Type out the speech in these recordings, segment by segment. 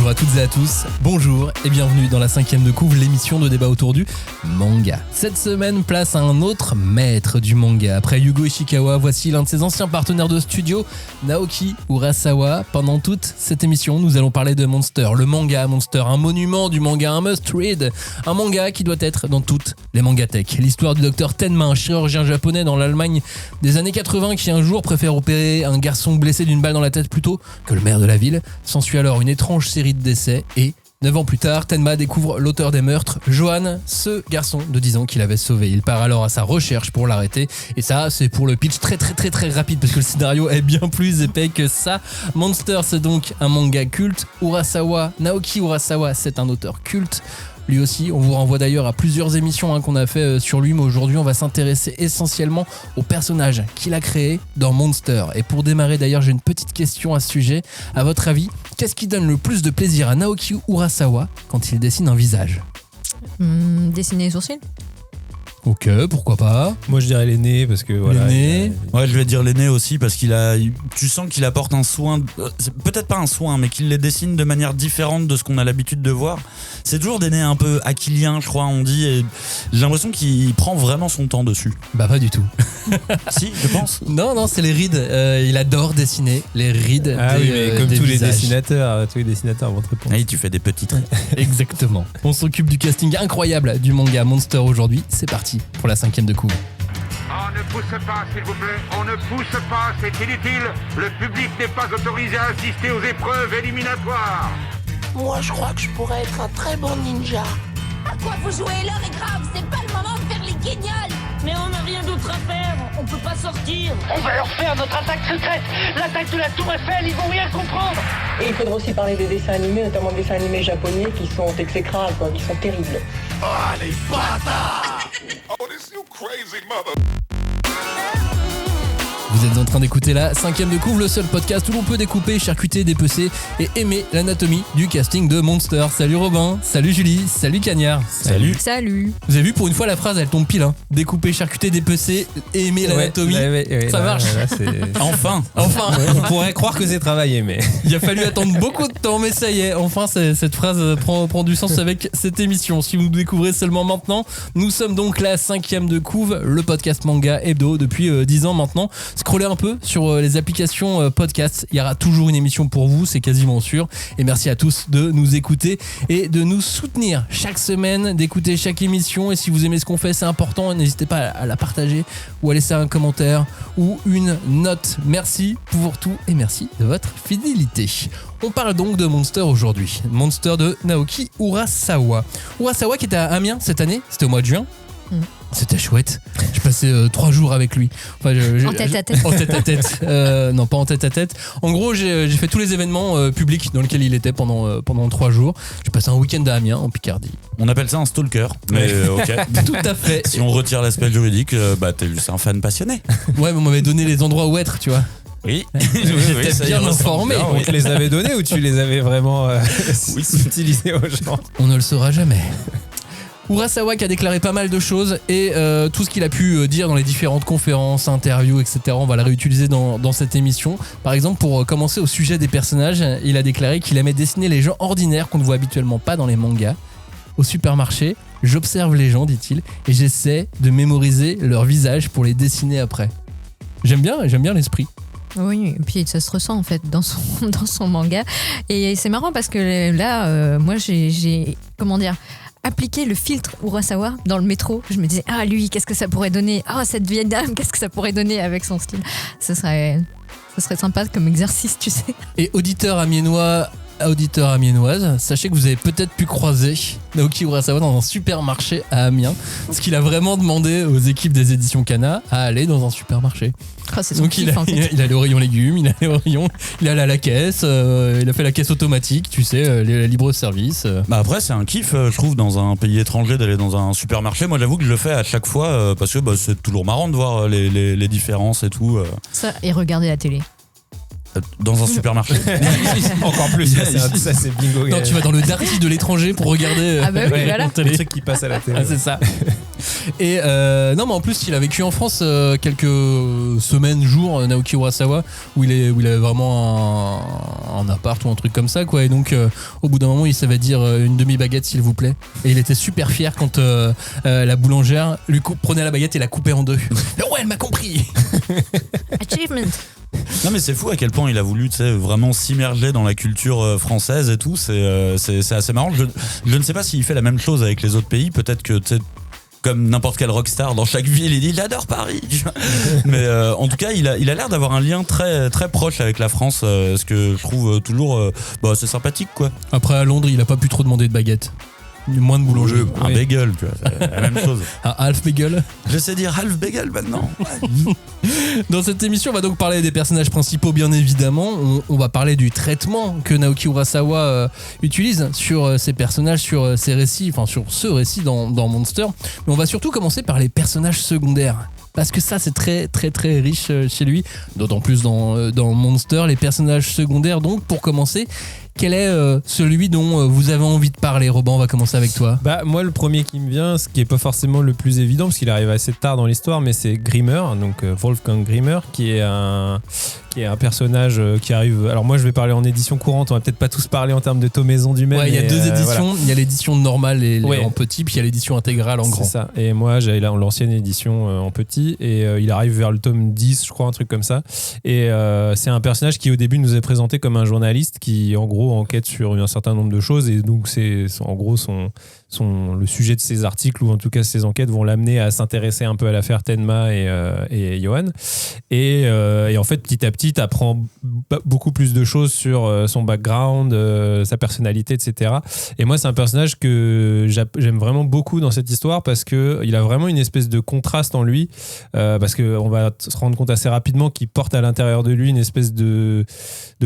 Bonjour à toutes et à tous, bonjour et bienvenue dans la 5e de couvre, l'émission de débat autour du manga. Cette semaine, place à un autre maître du manga. Après Yugo Ishikawa, voici l'un de ses anciens partenaires de studio, Naoki Urasawa. Pendant toute cette émission, nous allons parler de Monster, le manga Monster, un monument du manga, un must-read, un manga qui doit être dans toutes les mangathèques. L'histoire du docteur Tenma, un chirurgien japonais dans l'Allemagne des années 80 qui un jour préfère opérer un garçon blessé d'une balle dans la tête plutôt que le maire de la ville. S'ensuit alors une étrange série de décès et 9 ans plus tard, Tenma découvre l'auteur des meurtres, Johan, ce garçon de 10 ans qu'il avait sauvé. Il part alors à sa recherche pour l'arrêter. Et ça, c'est pour le pitch très rapide parce que le scénario est bien plus épais que ça. Monster, c'est donc un manga culte. Naoki Urasawa, c'est un auteur culte. Lui aussi, on vous renvoie d'ailleurs à plusieurs émissions qu'on a fait sur lui, mais aujourd'hui on va s'intéresser essentiellement au personnage qu'il a créé dans Monster. Et pour démarrer d'ailleurs, j'ai une petite question à ce sujet. À votre avis, qu'est-ce qui donne le plus de plaisir à Naoki Urasawa quand il dessine un visage ? Dessiner les sourcils ? Ok, pourquoi pas. Moi je dirais les nez parce que voilà. Les nez. Ouais, je vais dire les nez aussi parce tu sens qu'il apporte un soin, peut-être pas un soin, mais qu'il les dessine de manière différente de ce qu'on a l'habitude de voir. C'est toujours des nez un peu aquiliens, je crois, on dit, et j'ai l'impression qu'il prend vraiment son temps dessus. Bah pas du tout. Si, je pense. Non, c'est les rides. Il adore dessiner les rides. Ah oui, mais comme des tous les visages. dessinateurs vont te répondre. Et tu fais des petits traits. Exactement. On s'occupe du casting incroyable du manga Monster aujourd'hui. C'est parti pour la 5e de couvre. On ne pousse pas, s'il vous plaît. On ne pousse pas, c'est inutile. Le public n'est pas autorisé à assister aux épreuves éliminatoires. Moi, je crois que je pourrais être un très bon ninja. À quoi vous jouez? L'heure est grave, c'est pas le moment de faire les guignols. Mais on n'a rien d'autre à faire, on peut pas sortir. On va leur faire notre attaque secrète, l'attaque de la Tour Eiffel, ils vont rien comprendre. Et il faudra aussi parler des dessins animés, notamment des dessins animés japonais qui sont exécrables, qui sont terribles. Ah, les bâtards! Oh, this you crazy mother! Vous êtes en train d'écouter la 5e de couvre, le seul podcast où l'on peut découper, charcuter, dépecer et aimer l'anatomie du casting de Monster. Salut Robin, salut Julie, salut Cagnard. Salut. Vous avez vu, pour une fois la phrase elle tombe pile. Découper, charcuter, dépecer et aimer l'anatomie. Ça marche. Enfin. On pourrait croire que c'est travaillé, mais Il a fallu attendre beaucoup de temps, mais ça y est, enfin cette phrase prend du sens avec cette émission. Si vous nous découvrez seulement maintenant, nous sommes donc la 5e de couve, le podcast manga hebdo depuis 10 ans maintenant. Scrollez un peu sur les applications podcast, il y aura toujours une émission pour vous, c'est quasiment sûr. Et merci à tous de nous écouter et de nous soutenir chaque semaine, d'écouter chaque émission. Et si vous aimez ce qu'on fait, c'est important, n'hésitez pas à la partager ou à laisser un commentaire ou une note. Merci pour tout et merci de votre fidélité. On parle donc de Monster aujourd'hui. Monster de Naoki Urasawa. Urasawa qui était à Amiens cette année, c'était au mois de juin. C'était chouette. J'ai passé 3 jours avec lui. Enfin, En tête à tête. En tête à tête. Non, pas en tête à tête. En gros, j'ai fait tous les événements publics dans lesquels il était pendant 3 jours. J'ai passé un week-end à Amiens, en Picardie. On appelle ça un stalker, mais ok. Tout à fait. Si on retire l'aspect juridique, c'est un fan passionné. Ouais, mais on m'avait donné les endroits où être, tu vois. Oui. J'étais ça y bien ressemble informé. bien, on te les avait donnés ou tu les avais vraiment utilisés aux gens? On ne le saura jamais. Urasawa qui a déclaré pas mal de choses et tout ce qu'il a pu dire dans les différentes conférences, interviews, etc. On va le réutiliser dans cette émission. Par exemple, pour commencer au sujet des personnages, il a déclaré qu'il aimait dessiner les gens ordinaires qu'on ne voit habituellement pas dans les mangas. Au supermarché, j'observe les gens, dit-il, et j'essaie de mémoriser leur visage pour les dessiner après. J'aime bien l'esprit. Oui, et puis ça se ressent en fait dans son manga. Et c'est marrant parce que là, moi j'ai appliqué le filtre Urasawa dans le métro. Je me disais, lui, qu'est-ce que ça pourrait donner ? Cette vieille dame, qu'est-ce que ça pourrait donner avec son style ? Ça serait sympa comme exercice, tu sais. Et auditeurs amiénoises, sachez que vous avez peut-être pu croiser Naoki Urasawa dans un supermarché à Amiens, parce qu'il a vraiment demandé aux équipes des éditions Kana à aller dans un supermarché. C'est son Donc kiff, en fait. il allait au rayon légumes, il allait à la caisse, il a fait la caisse automatique, tu sais, les libre service. Après c'est un kiff, je trouve, dans un pays étranger d'aller dans un supermarché. Moi j'avoue que je le fais à chaque fois parce que c'est toujours marrant de voir les différences et tout. Ça, et regarder la télé. Dans un supermarché. Encore plus, ça c'est bingo. Non, tu vas dans le darty de l'étranger pour regarder Ah bah oui, voilà. Les trucs qui passent à la télé. Ah, c'est ça. Et non, mais en plus, il a vécu en France quelques semaines, jours, Naoki Urasawa, où il avait vraiment un appart ou un truc comme ça, quoi. Et donc, au bout d'un moment, il savait dire une demi-baguette, s'il vous plaît. Et il était super fier quand la boulangère prenait la baguette et la coupait en deux. Ouais, elle m'a compris. Achievement. Non mais c'est fou à quel point il a voulu vraiment s'immerger dans la culture française et tout, c'est assez marrant. Je ne sais pas s'il fait la même chose avec les autres pays, peut-être que comme n'importe quel rockstar dans chaque ville, il adore Paris. Mais en tout cas, il a l'air d'avoir un lien très, très proche avec la France, ce que je trouve toujours c'est sympathique, quoi. Après, à Londres, il a pas pu trop demander de baguette. Moins de boulanger. Un bagel, tu vois, c'est la même chose. Un half bagel. Je sais dire half bagel maintenant. Dans cette émission, on va donc parler des personnages principaux, bien évidemment. On va parler du traitement que Naoki Urasawa utilise sur ces personnages, sur ces récits, enfin sur ce récit dans Monster. Mais on va surtout commencer par les personnages secondaires. Parce que ça, c'est très très très riche chez lui. D'autant plus dans Monster, les personnages secondaires. Donc, pour commencer, quel est celui dont vous avez envie de parler, Robin? On va commencer avec toi. Moi, le premier qui me vient, ce qui est pas forcément le plus évident, parce qu'il arrive assez tard dans l'histoire, mais c'est Grimmer, donc Wolfgang Grimmer, qui est un personnage qui arrive. Alors moi, je vais parler en édition courante. On va peut-être pas tous parler en termes de tomaison du même. Ouais, il y a deux éditions. Voilà. Il y a l'édition normale en petit, puis il y a l'édition intégrale en grand. C'est ça. Et moi, j'avais l'ancienne édition en petit, et il arrive vers le tome 10, je crois, un truc comme ça. Et c'est un personnage qui, au début, nous est présenté comme un journaliste qui, en gros, enquête sur un certain nombre de choses, et donc c'est en gros le sujet de ses articles, ou en tout cas ses enquêtes, vont l'amener à s'intéresser un peu à l'affaire Tenma et Johan. Et en fait, petit à petit, t'apprends beaucoup plus de choses sur son background, sa personnalité, etc. Et moi, c'est un personnage que j'aime vraiment beaucoup dans cette histoire, parce qu'il a vraiment une espèce de contraste en lui, parce qu'on va se rendre compte assez rapidement qu'il porte à l'intérieur de lui une espèce de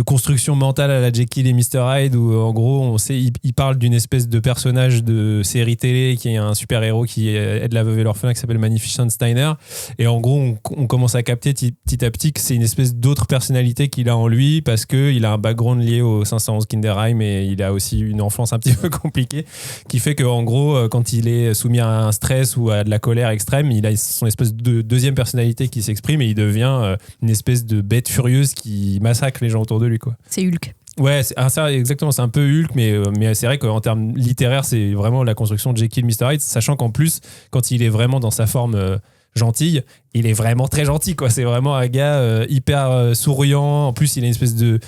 construction mentale à la Jekyll et Mr. Hyde, où en gros, il parle d'une espèce de personnage de série télé qui est un super-héros qui aide la veuve et l'orphelin, qui s'appelle Magnificent Steiner. Et en gros, on commence à capter petit à petit que c'est une espèce d'autre personnalité qu'il a en lui, parce qu'il a un background lié au 511 Kinderheim, et il a aussi une enfance un petit peu compliquée, qui fait qu'en gros, quand il est soumis à un stress ou à de la colère extrême, il a son espèce de deuxième personnalité qui s'exprime, et il devient une espèce de bête furieuse qui massacre les gens autour de lui, quoi. C'est Hulk. Ouais, exactement, c'est un peu Hulk, mais c'est vrai qu'en termes littéraires, c'est vraiment la construction de Jekyll, Mr. Hyde, sachant qu'en plus, quand il est vraiment dans sa forme gentille, il est vraiment très gentil, quoi. C'est vraiment un gars hyper souriant. En plus, il a une espèce de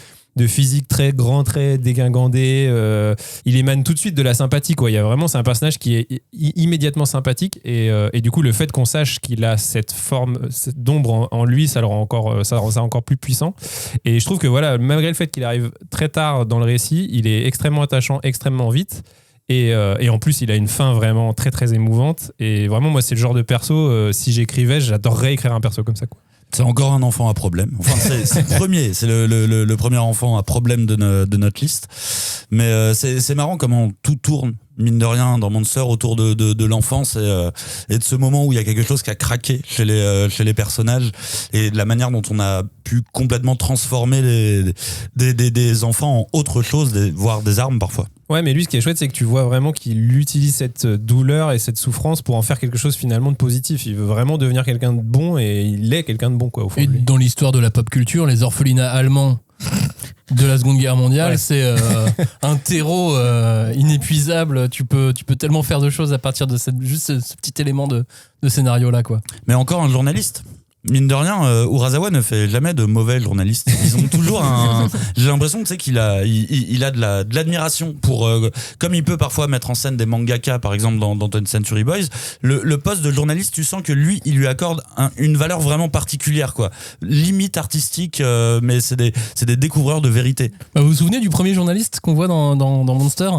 physique très grand, très dégingandé. Il émane tout de suite de la sympathie, quoi. C'est un personnage qui est immédiatement sympathique, et du coup, le fait qu'on sache qu'il a cette forme d'ombre en lui, ça le rend encore plus puissant. Et je trouve que voilà, malgré le fait qu'il arrive très tard dans le récit, il est extrêmement attachant, extrêmement vite. Et en plus, il a une fin vraiment très très émouvante. Et vraiment, moi, c'est le genre de perso, si j'écrivais, j'adorerais écrire un perso comme ça, quoi. C'est encore un enfant à problème. Enfin, c'est le premier enfant à problème de notre liste. Mais c'est marrant comment tout tourne, mine de rien, dans Monster, autour de l'enfance et de ce moment où il y a quelque chose qui a craqué chez les personnages, et de la manière dont on a pu complètement transformer des enfants en autre chose, voire des armes parfois. Ouais, mais lui, ce qui est chouette, c'est que tu vois vraiment qu'il utilise cette douleur et cette souffrance pour en faire quelque chose finalement de positif. Il veut vraiment devenir quelqu'un de bon, et il est quelqu'un de bon, quoi, au fond. Et de lui. Dans l'histoire de la pop culture, les orphelinats allemands de la Seconde Guerre mondiale, c'est un terreau inépuisable. Tu peux tellement faire de choses à partir de ce petit élément de scénario là, quoi. Mais encore un journaliste. Mine de rien, Urasawa ne fait jamais de mauvais journalistes. Ils ont toujours j'ai l'impression, tu sais, qu'il a de l'admiration pour, comme il peut parfois mettre en scène des mangaka, par exemple dans 20th Century Boys. Le poste de journaliste, tu sens que lui, il lui accorde une valeur vraiment particulière, quoi. Limite artistique, mais c'est des découvreurs de vérité. Vous vous souvenez du premier journaliste qu'on voit dans Monster,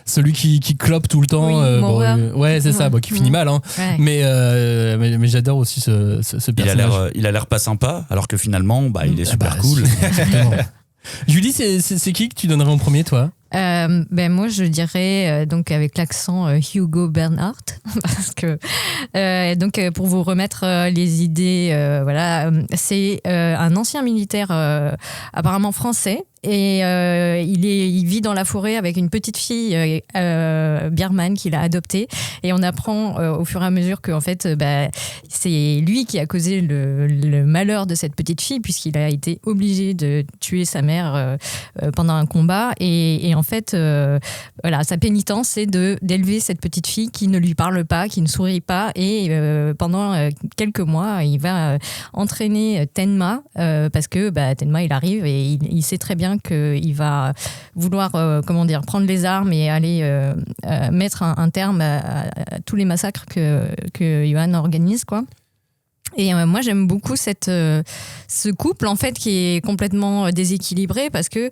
celui qui clope tout le temps. Oui, ouais, c'est ça, qui finit mal, hein. Ouais. Mais j'adore aussi ce personnage. Il a l'air pas sympa, alors que finalement, il est super cool. Julie, c'est qui que tu donnerais en premier, toi ? Moi, je dirais donc avec l'accent Hugo Bernhardt, parce que donc pour vous remettre les idées, c'est un ancien militaire apparemment français. Et il vit dans la forêt avec une petite fille birmane qu'il a adoptée, et on apprend au fur et à mesure que en fait c'est lui qui a causé le malheur de cette petite fille, puisqu'il a été obligé de tuer sa mère pendant un combat, et en fait sa pénitence c'est d'élever cette petite fille qui ne lui parle pas, qui ne sourit pas, et pendant quelques mois il va entraîner Tenma parce que Tenma il arrive et il sait très bien qu'il va vouloir prendre les armes et aller mettre un terme à tous les massacres que Yuan organise, quoi. Et moi j'aime beaucoup ce couple en fait qui est complètement déséquilibré, parce que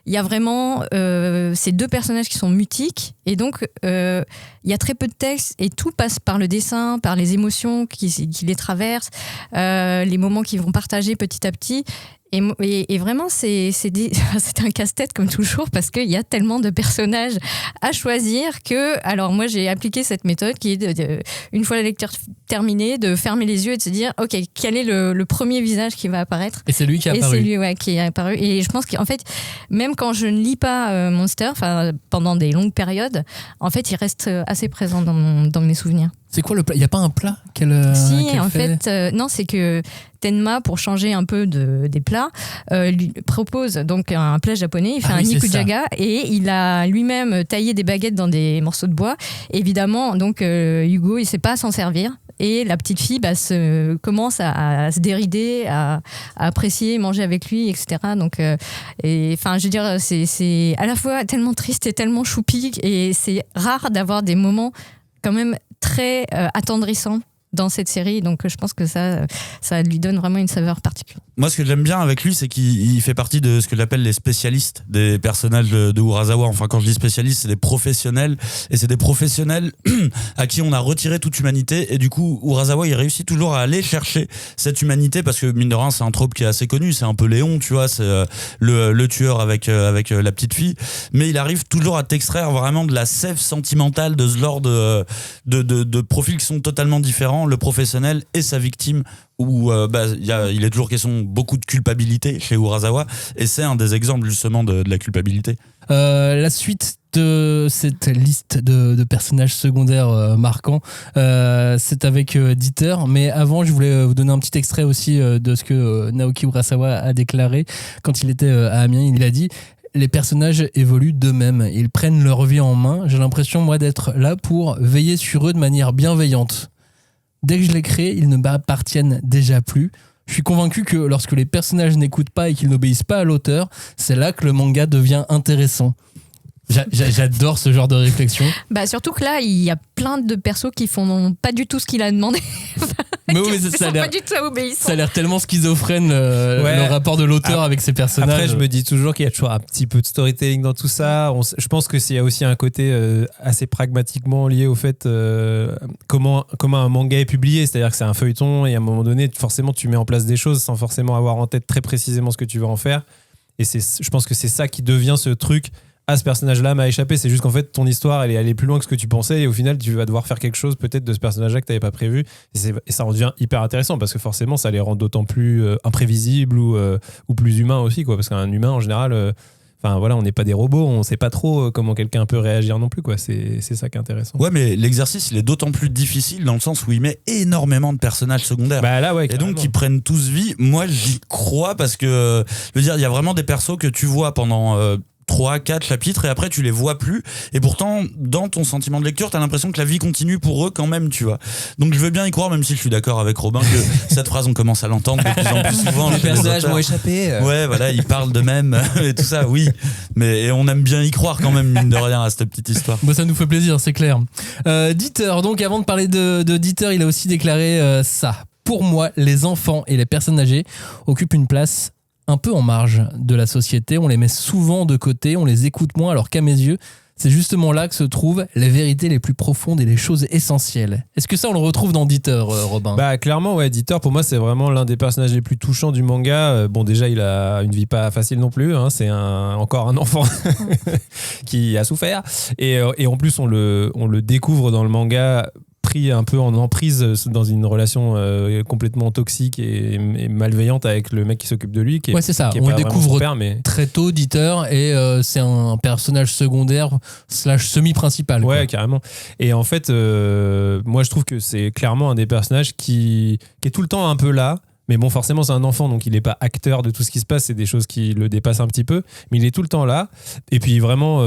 il y a vraiment ces deux personnages qui sont mutiques, et donc il y a très peu de texte et tout passe par le dessin, par les émotions qui les traversent, les moments qu'ils vont partager petit à petit. Et vraiment, c'est un casse-tête comme toujours, parce qu'il y a tellement de personnages à choisir que, alors moi j'ai appliqué cette méthode qui est une fois la lecture terminée, de fermer les yeux et de se dire ok, quel est le premier visage qui va apparaître. Et c'est lui qui est apparu. Et c'est lui qui est apparu. Et je pense qu'en fait, même quand je ne lis pas Monster, pendant des longues périodes, en fait il reste assez présent dans mes souvenirs. C'est quoi le plat ? Il n'y a pas un plat qu'elle fait non, c'est que Tenma, pour changer un peu des plats, lui propose donc un plat japonais. Il fait un nikujaga et il a lui-même taillé des baguettes dans des morceaux de bois. Évidemment, donc Hugo, il ne sait pas s'en servir. Et la petite fille commence à se dérider, à apprécier manger avec lui, etc. Donc, je veux dire, c'est à la fois tellement triste et tellement choupi, et c'est rare d'avoir des moments quand même très attendrissant dans cette série, donc je pense que ça lui donne vraiment une saveur particulière. Moi, ce que j'aime bien avec lui, c'est qu'il fait partie de ce que j'appelle les spécialistes des personnages de Urasawa. Enfin, quand je dis spécialistes, c'est des professionnels, et c'est des professionnels à qui on a retiré toute humanité, et du coup Urasawa il réussit toujours à aller chercher cette humanité, parce que mine de rien c'est un trope qui est assez connu, c'est un peu Léon, tu vois, c'est le tueur avec la petite fille, mais il arrive toujours à t'extraire vraiment de la sève sentimentale de ce genre de profils qui sont totalement différents, le professionnel et sa victime, où il est toujours question beaucoup de culpabilité chez Urasawa, et c'est un des exemples justement de la culpabilité. La suite de cette liste de personnages secondaires marquants, c'est avec Dieter, mais avant je voulais vous donner un petit extrait aussi de ce que Naoki Urasawa a déclaré quand il était à Amiens. Il a dit: les personnages évoluent d'eux-mêmes, ils prennent leur vie en main, j'ai l'impression moi d'être là pour veiller sur eux de manière bienveillante. Dès que je les crée, ils ne m'appartiennent déjà plus. Je suis convaincu que lorsque les personnages n'écoutent pas et qu'ils n'obéissent pas à l'auteur, c'est là que le manga devient intéressant. J'adore ce genre de réflexion. Surtout que là, il y a plein de persos qui font pas du tout ce qu'il a demandé. Mais oui, mais ça a l'air tellement schizophrène le rapport de l'auteur avec ses personnages. Après, je me dis toujours qu'il y a toujours un petit peu de storytelling dans tout ça. Je pense que s'il y a aussi un côté assez pragmatiquement lié au fait comment un manga est publié, c'est-à-dire que c'est un feuilleton, et à un moment donné, forcément, tu mets en place des choses sans forcément avoir en tête très précisément ce que tu veux en faire. Et je pense que c'est ça qui devient ce truc. Ce personnage-là m'a échappé. C'est juste qu'en fait, ton histoire, elle est allée plus loin que ce que tu pensais, et au final, tu vas devoir faire quelque chose peut-être de ce personnage-là que tu n'avais pas prévu. Et ça en devient hyper intéressant, parce que forcément, ça les rend d'autant plus imprévisibles ou plus humains aussi, quoi. Parce qu'un humain, en général, on n'est pas des robots, on ne sait pas trop comment quelqu'un peut réagir non plus, quoi. C'est ça qui est intéressant. Ouais, mais l'exercice, il est d'autant plus difficile dans le sens où il met énormément de personnages secondaires. Et donc, ils prennent tous vie. Moi, j'y crois, parce que, je veux dire, il y a vraiment des persos que tu vois pendant 3-4 chapitres, et après tu les vois plus, et pourtant dans ton sentiment de lecture t'as l'impression que la vie continue pour eux quand même, tu vois. Donc je veux bien y croire, même si je suis d'accord avec Robin que cette phrase on commence à l'entendre de plus en plus souvent. Les personnages m'ont échappé. Ouais, voilà, ils parlent d'eux-mêmes et tout ça, oui, mais on aime bien y croire quand même, mine de rien, à cette petite histoire. Ça nous fait plaisir, c'est clair. Dieter, donc avant de parler de Dieter, il a aussi déclaré ça: pour moi, les enfants et les personnes âgées occupent une place un peu en marge de la société, on les met souvent de côté, on les écoute moins, alors qu'à mes yeux, c'est justement là que se trouvent les vérités les plus profondes et les choses essentielles. Est-ce que ça, on le retrouve dans Dieter, Robin ? Bah clairement, ouais, Dieter, pour moi, c'est vraiment l'un des personnages les plus touchants du manga. Bon, déjà, il a une vie pas facile non plus. Hein. C'est encore un enfant qui a souffert. Et en plus, on le découvre dans le manga pris un peu en emprise dans une relation complètement toxique et malveillante avec le mec qui s'occupe de lui. Ouais, c'est ça. On le découvre très tôt, Dieter, et c'est un personnage secondaire / semi-principal. Ouais, quoi. Carrément. Et en fait, moi, je trouve que c'est clairement un des personnages qui est tout le temps un peu là. Mais bon, forcément, c'est un enfant, donc il n'est pas acteur de tout ce qui se passe. C'est des choses qui le dépassent un petit peu. Mais il est tout le temps là. Et puis vraiment,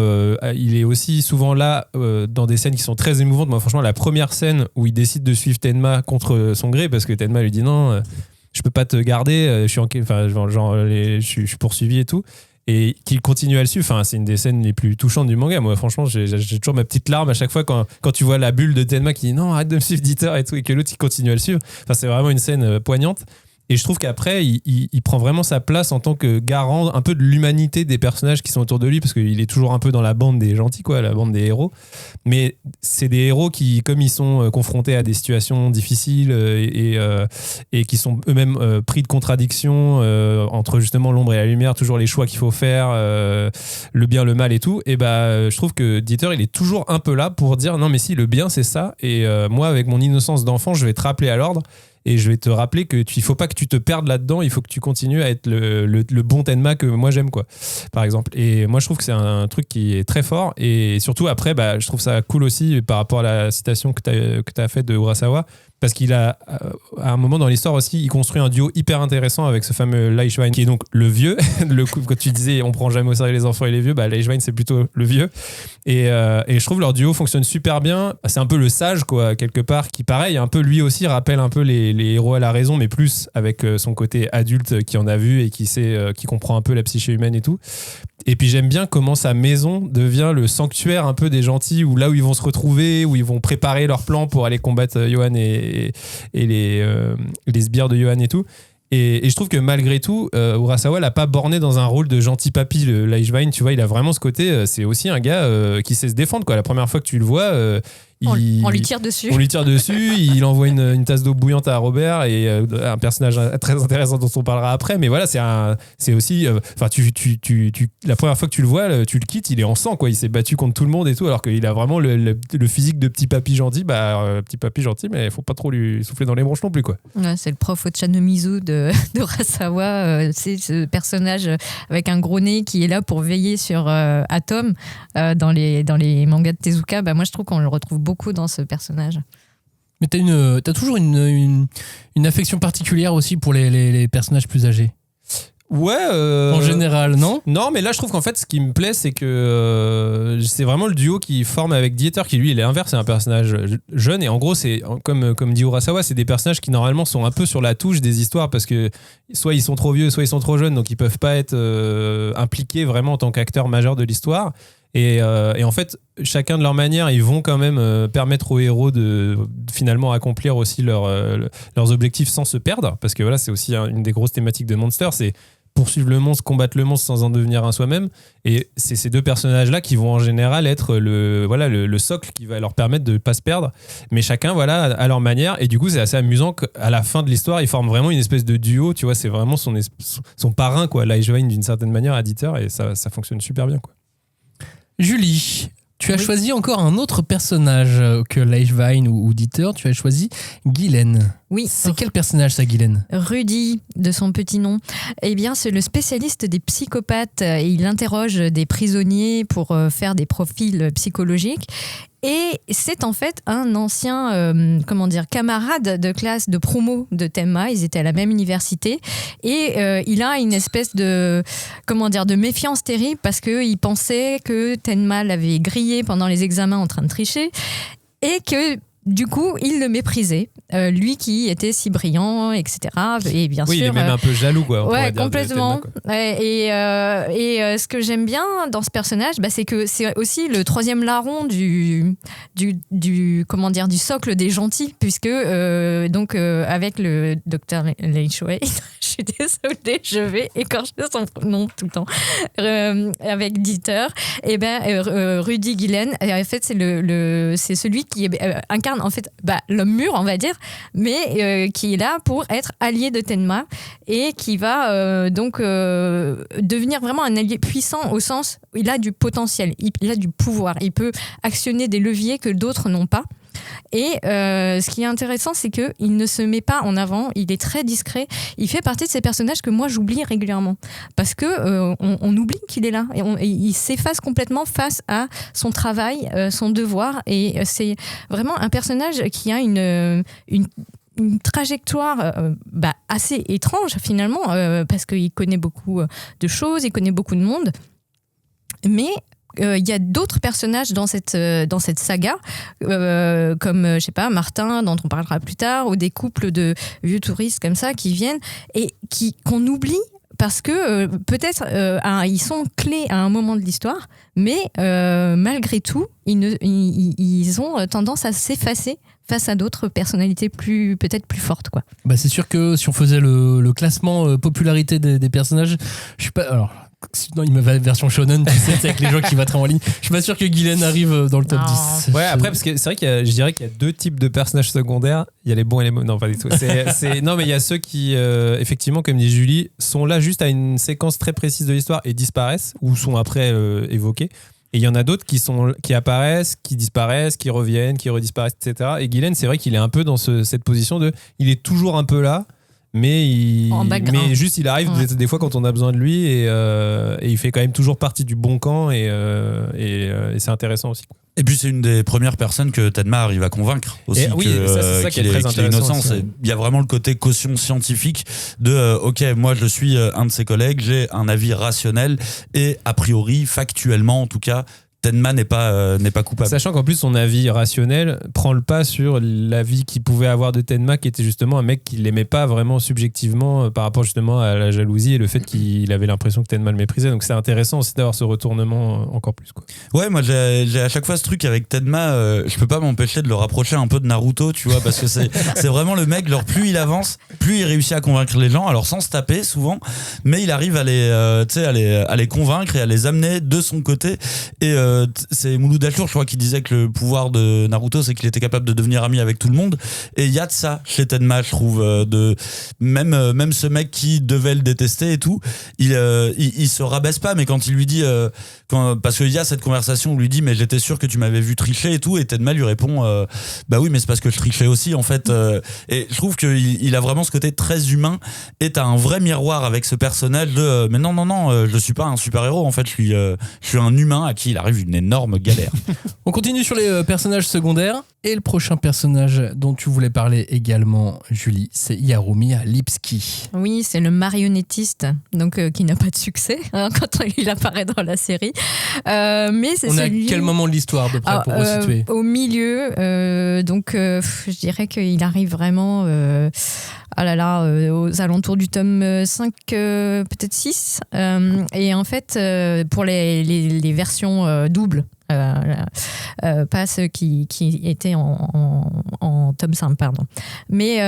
il est aussi souvent là dans des scènes qui sont très émouvantes. Moi, franchement, la première scène où il décide de suivre Tenma contre son gré, parce que Tenma lui dit non, je peux pas te garder. Je suis poursuivi et tout. Et qu'il continue à le suivre. Enfin, c'est une des scènes les plus touchantes du manga. Moi, franchement, j'ai toujours ma petite larme à chaque fois quand tu vois la bulle de Tenma qui dit non, arrête de me suivre, Dieter, et tout, et que l'autre il continue à le suivre. Enfin, c'est vraiment une scène poignante. Et je trouve qu'après, il prend vraiment sa place en tant que garant un peu de l'humanité des personnages qui sont autour de lui, parce qu'il est toujours un peu dans la bande des gentils, quoi, la bande des héros. Mais c'est des héros qui, comme ils sont confrontés à des situations difficiles et qui sont eux-mêmes pris de contradictions entre justement l'ombre et la lumière, toujours les choix qu'il faut faire, le bien, le mal et tout, et je trouve que Dieter, il est toujours un peu là pour dire non, mais si, le bien, c'est ça. Et moi, avec mon innocence d'enfant, je vais te rappeler à l'ordre. Et je vais te rappeler qu'il ne faut pas que tu te perdes là-dedans, il faut que tu continues à être le bon Tenma que moi j'aime, quoi, par exemple. Et moi je trouve que c'est un truc qui est très fort. Et surtout après, je trouve ça cool aussi par rapport à la citation que tu as faite de Urasawa, parce qu'il a, à un moment dans l'histoire aussi, il construit un duo hyper intéressant avec ce fameux Leishwein, qui est donc le vieux. Quand tu disais on prend jamais au sérieux les enfants et les vieux, Leishwein c'est plutôt le vieux. Et je trouve leur duo fonctionne super bien. C'est un peu le sage, quoi, quelque part, qui pareil, un peu lui aussi rappelle un peu les héros à la raison, mais plus avec son côté adulte qui en a vu et qui comprend un peu la psyché humaine et tout. Et puis j'aime bien comment sa maison devient le sanctuaire un peu des gentils, où là où ils vont se retrouver, où ils vont préparer leur plan pour aller combattre Johan et les sbires de Johan et tout. Et je trouve que malgré tout, Urasawa l'a pas borné dans un rôle de gentil papy, le Leishwein, tu vois, il a vraiment ce côté, c'est aussi un gars qui sait se défendre, quoi. La première fois que tu le vois, on lui tire dessus. On lui tire dessus, il envoie une tasse d'eau bouillante à Robert, et un personnage très intéressant dont on parlera après. Mais voilà, c'est aussi, la première fois que tu le vois, tu le quittes, il est en sang, quoi. Il s'est battu contre tout le monde et tout, alors qu'il a vraiment le physique de petit papy gentil. Petit papy gentil, mais il faut pas trop lui souffler dans les bronches non plus, quoi. Ouais, c'est le prof Ochanomizu de Urasawa. C'est ce personnage avec un gros nez qui est là pour veiller sur Atom dans les mangas de Tezuka. Moi, je trouve qu'on le retrouve beaucoup dans ce personnage. Mais t'as toujours une affection particulière aussi pour les personnages plus âgés. Ouais. En général, non ? Non, mais là, je trouve qu'en fait, ce qui me plaît, c'est que c'est vraiment le duo qui forme avec Dieter, qui lui, il est inverse, c'est un personnage jeune. Et en gros, c'est comme dit Urasawa, c'est des personnages qui normalement sont un peu sur la touche des histoires, parce que soit ils sont trop vieux, soit ils sont trop jeunes, donc ils peuvent pas être impliqués vraiment en tant qu'acteurs majeurs de l'histoire. Et en fait, chacun de leur manière, ils vont quand même permettre aux héros de finalement accomplir aussi leurs objectifs sans se perdre. Parce que voilà, c'est aussi une des grosses thématiques de Monster, c'est poursuivre le monstre, combattre le monstre sans en devenir un soi-même. Et c'est ces deux personnages-là qui vont en général être le socle qui va leur permettre de ne pas se perdre. Mais chacun, voilà, à leur manière. Et du coup, c'est assez amusant qu'à la fin de l'histoire, ils forment vraiment une espèce de duo. Tu vois, c'est vraiment son parrain, quoi. Leishwein, d'une certaine manière, à Dieter. Et ça fonctionne super bien, quoi. Julie, tu as choisi encore un autre personnage que Leishwein ou Dieter. Tu as choisi Guilaine. Oui. C'est quel personnage, ça, Guilaine ? Rudy, de son petit nom. Eh bien, c'est le spécialiste des psychopathes. Il interroge des prisonniers pour faire des profils psychologiques. Et c'est en fait un ancien camarade de classe de promo de Tenma. Ils étaient à la même université. Et il a une espèce de méfiance terrible parce qu'il pensait que Tenma l'avait grillé pendant les examens en train de tricher. Et que du coup, il le méprisait, lui qui était si brillant, etc. Et bien oui, sûr, il est même un peu jaloux, quoi. Ouais, complètement. Et ce que j'aime bien dans ce personnage, c'est que c'est aussi le troisième larron du socle des gentils, puisque avec le docteur Leishway, je suis désolée, je vais écorcher son nom tout le temps, avec Dieter, Rudy Gillen, en fait c'est celui qui incarne en fait l'homme mûr, on va dire, mais qui est là pour être allié de Tenma et qui va devenir vraiment un allié puissant au sens où il a du potentiel, il a du pouvoir, il peut actionner des leviers que d'autres n'ont pas. Et ce qui est intéressant, c'est qu'il ne se met pas en avant, il est très discret, il fait partie de ces personnages que moi j'oublie régulièrement parce que on oublie qu'il est là et il s'efface complètement face à son travail, son devoir, et c'est vraiment un personnage qui a une trajectoire assez étrange finalement, parce qu'il connaît beaucoup de choses, il connaît beaucoup de monde, mais il y a d'autres personnages dans cette saga, comme je sais pas, Martin, dont on parlera plus tard, ou des couples de vieux touristes comme ça qui viennent et qu'on oublie parce que peut-être ils sont clés à un moment de l'histoire, mais malgré tout ils ont tendance à s'effacer face à d'autres personnalités peut-être plus fortes, quoi. C'est sûr que si on faisait le classement popularité des personnages, je suis pas... Alors, sinon il me va version shonen, tu sais, c'est avec les gens qui votent en ligne. Je suis pas sûr que Gillen arrive dans le top 10. Ouais, après, parce que c'est vrai je dirais qu'il y a deux types de personnages secondaires. Il y a les bons et les mauvais. Non, pas du tout. Non, mais il y a ceux qui, effectivement, comme dit Julie, sont là juste à une séquence très précise de l'histoire et disparaissent, ou sont après évoqués. Et il y en a d'autres qui apparaissent, qui disparaissent, qui reviennent, qui redisparaissent, etc. Et Gillen, c'est vrai qu'il est un peu dans cette position il est toujours un peu là, mais juste il arrive des fois quand on a besoin de lui, et il fait quand même toujours partie du bon camp, et c'est intéressant aussi. Et puis c'est une des premières personnes que Tenma arrive à convaincre aussi, c'est ça qui est très intéressant. Il y a vraiment le côté caution scientifique de ok, moi je suis un de ses collègues, j'ai un avis rationnel et a priori factuellement en tout cas Tenma n'est pas coupable. Sachant qu'en plus son avis rationnel prend le pas sur l'avis qu'il pouvait avoir de Tenma, qui était justement un mec qui l'aimait pas vraiment subjectivement par rapport justement à la jalousie et le fait qu'il avait l'impression que Tenma le méprisait. Donc c'est intéressant aussi d'avoir ce retournement encore plus, quoi. Ouais, moi j'ai à chaque fois ce truc avec Tenma, je peux pas m'empêcher de le rapprocher un peu de Naruto, tu vois, parce que c'est vraiment le mec, genre plus il avance, plus il réussit à convaincre les gens, alors sans se taper souvent, mais il arrive à les convaincre et à les amener de son côté. Et c'est Mouloud Achour, je crois, qui disait que le pouvoir de Naruto, c'est qu'il était capable de devenir ami avec tout le monde. Et il y a de ça chez Tenma, je trouve, même ce mec qui devait le détester et tout, il se rabaisse pas, mais quand il lui dit, parce qu'il y a cette conversation où il lui dit, mais j'étais sûr que tu m'avais vu tricher et tout, et Tenma lui répond, bah oui, mais c'est parce que je trichais aussi, en fait. Et je trouve qu'il a vraiment ce côté très humain, et t'as un vrai miroir avec ce personnage de, mais non, je suis pas un super-héros, en fait, je suis un humain à qui il arrive une énorme galère. On continue sur les personnages secondaires, et le prochain personnage dont tu voulais parler également, Julie, c'est Harumi Lipski. Oui, c'est le marionnettiste, donc qui n'a pas de succès quand il apparaît dans la série. Mais c'est On est à quel moment de l'histoire de près pour resituer? Au milieu, je dirais qu'il arrive vraiment aux alentours du tome 5, peut-être 6. Et en fait, pour les versions doubles, pas ceux qui étaient en tome 5, pardon. Mais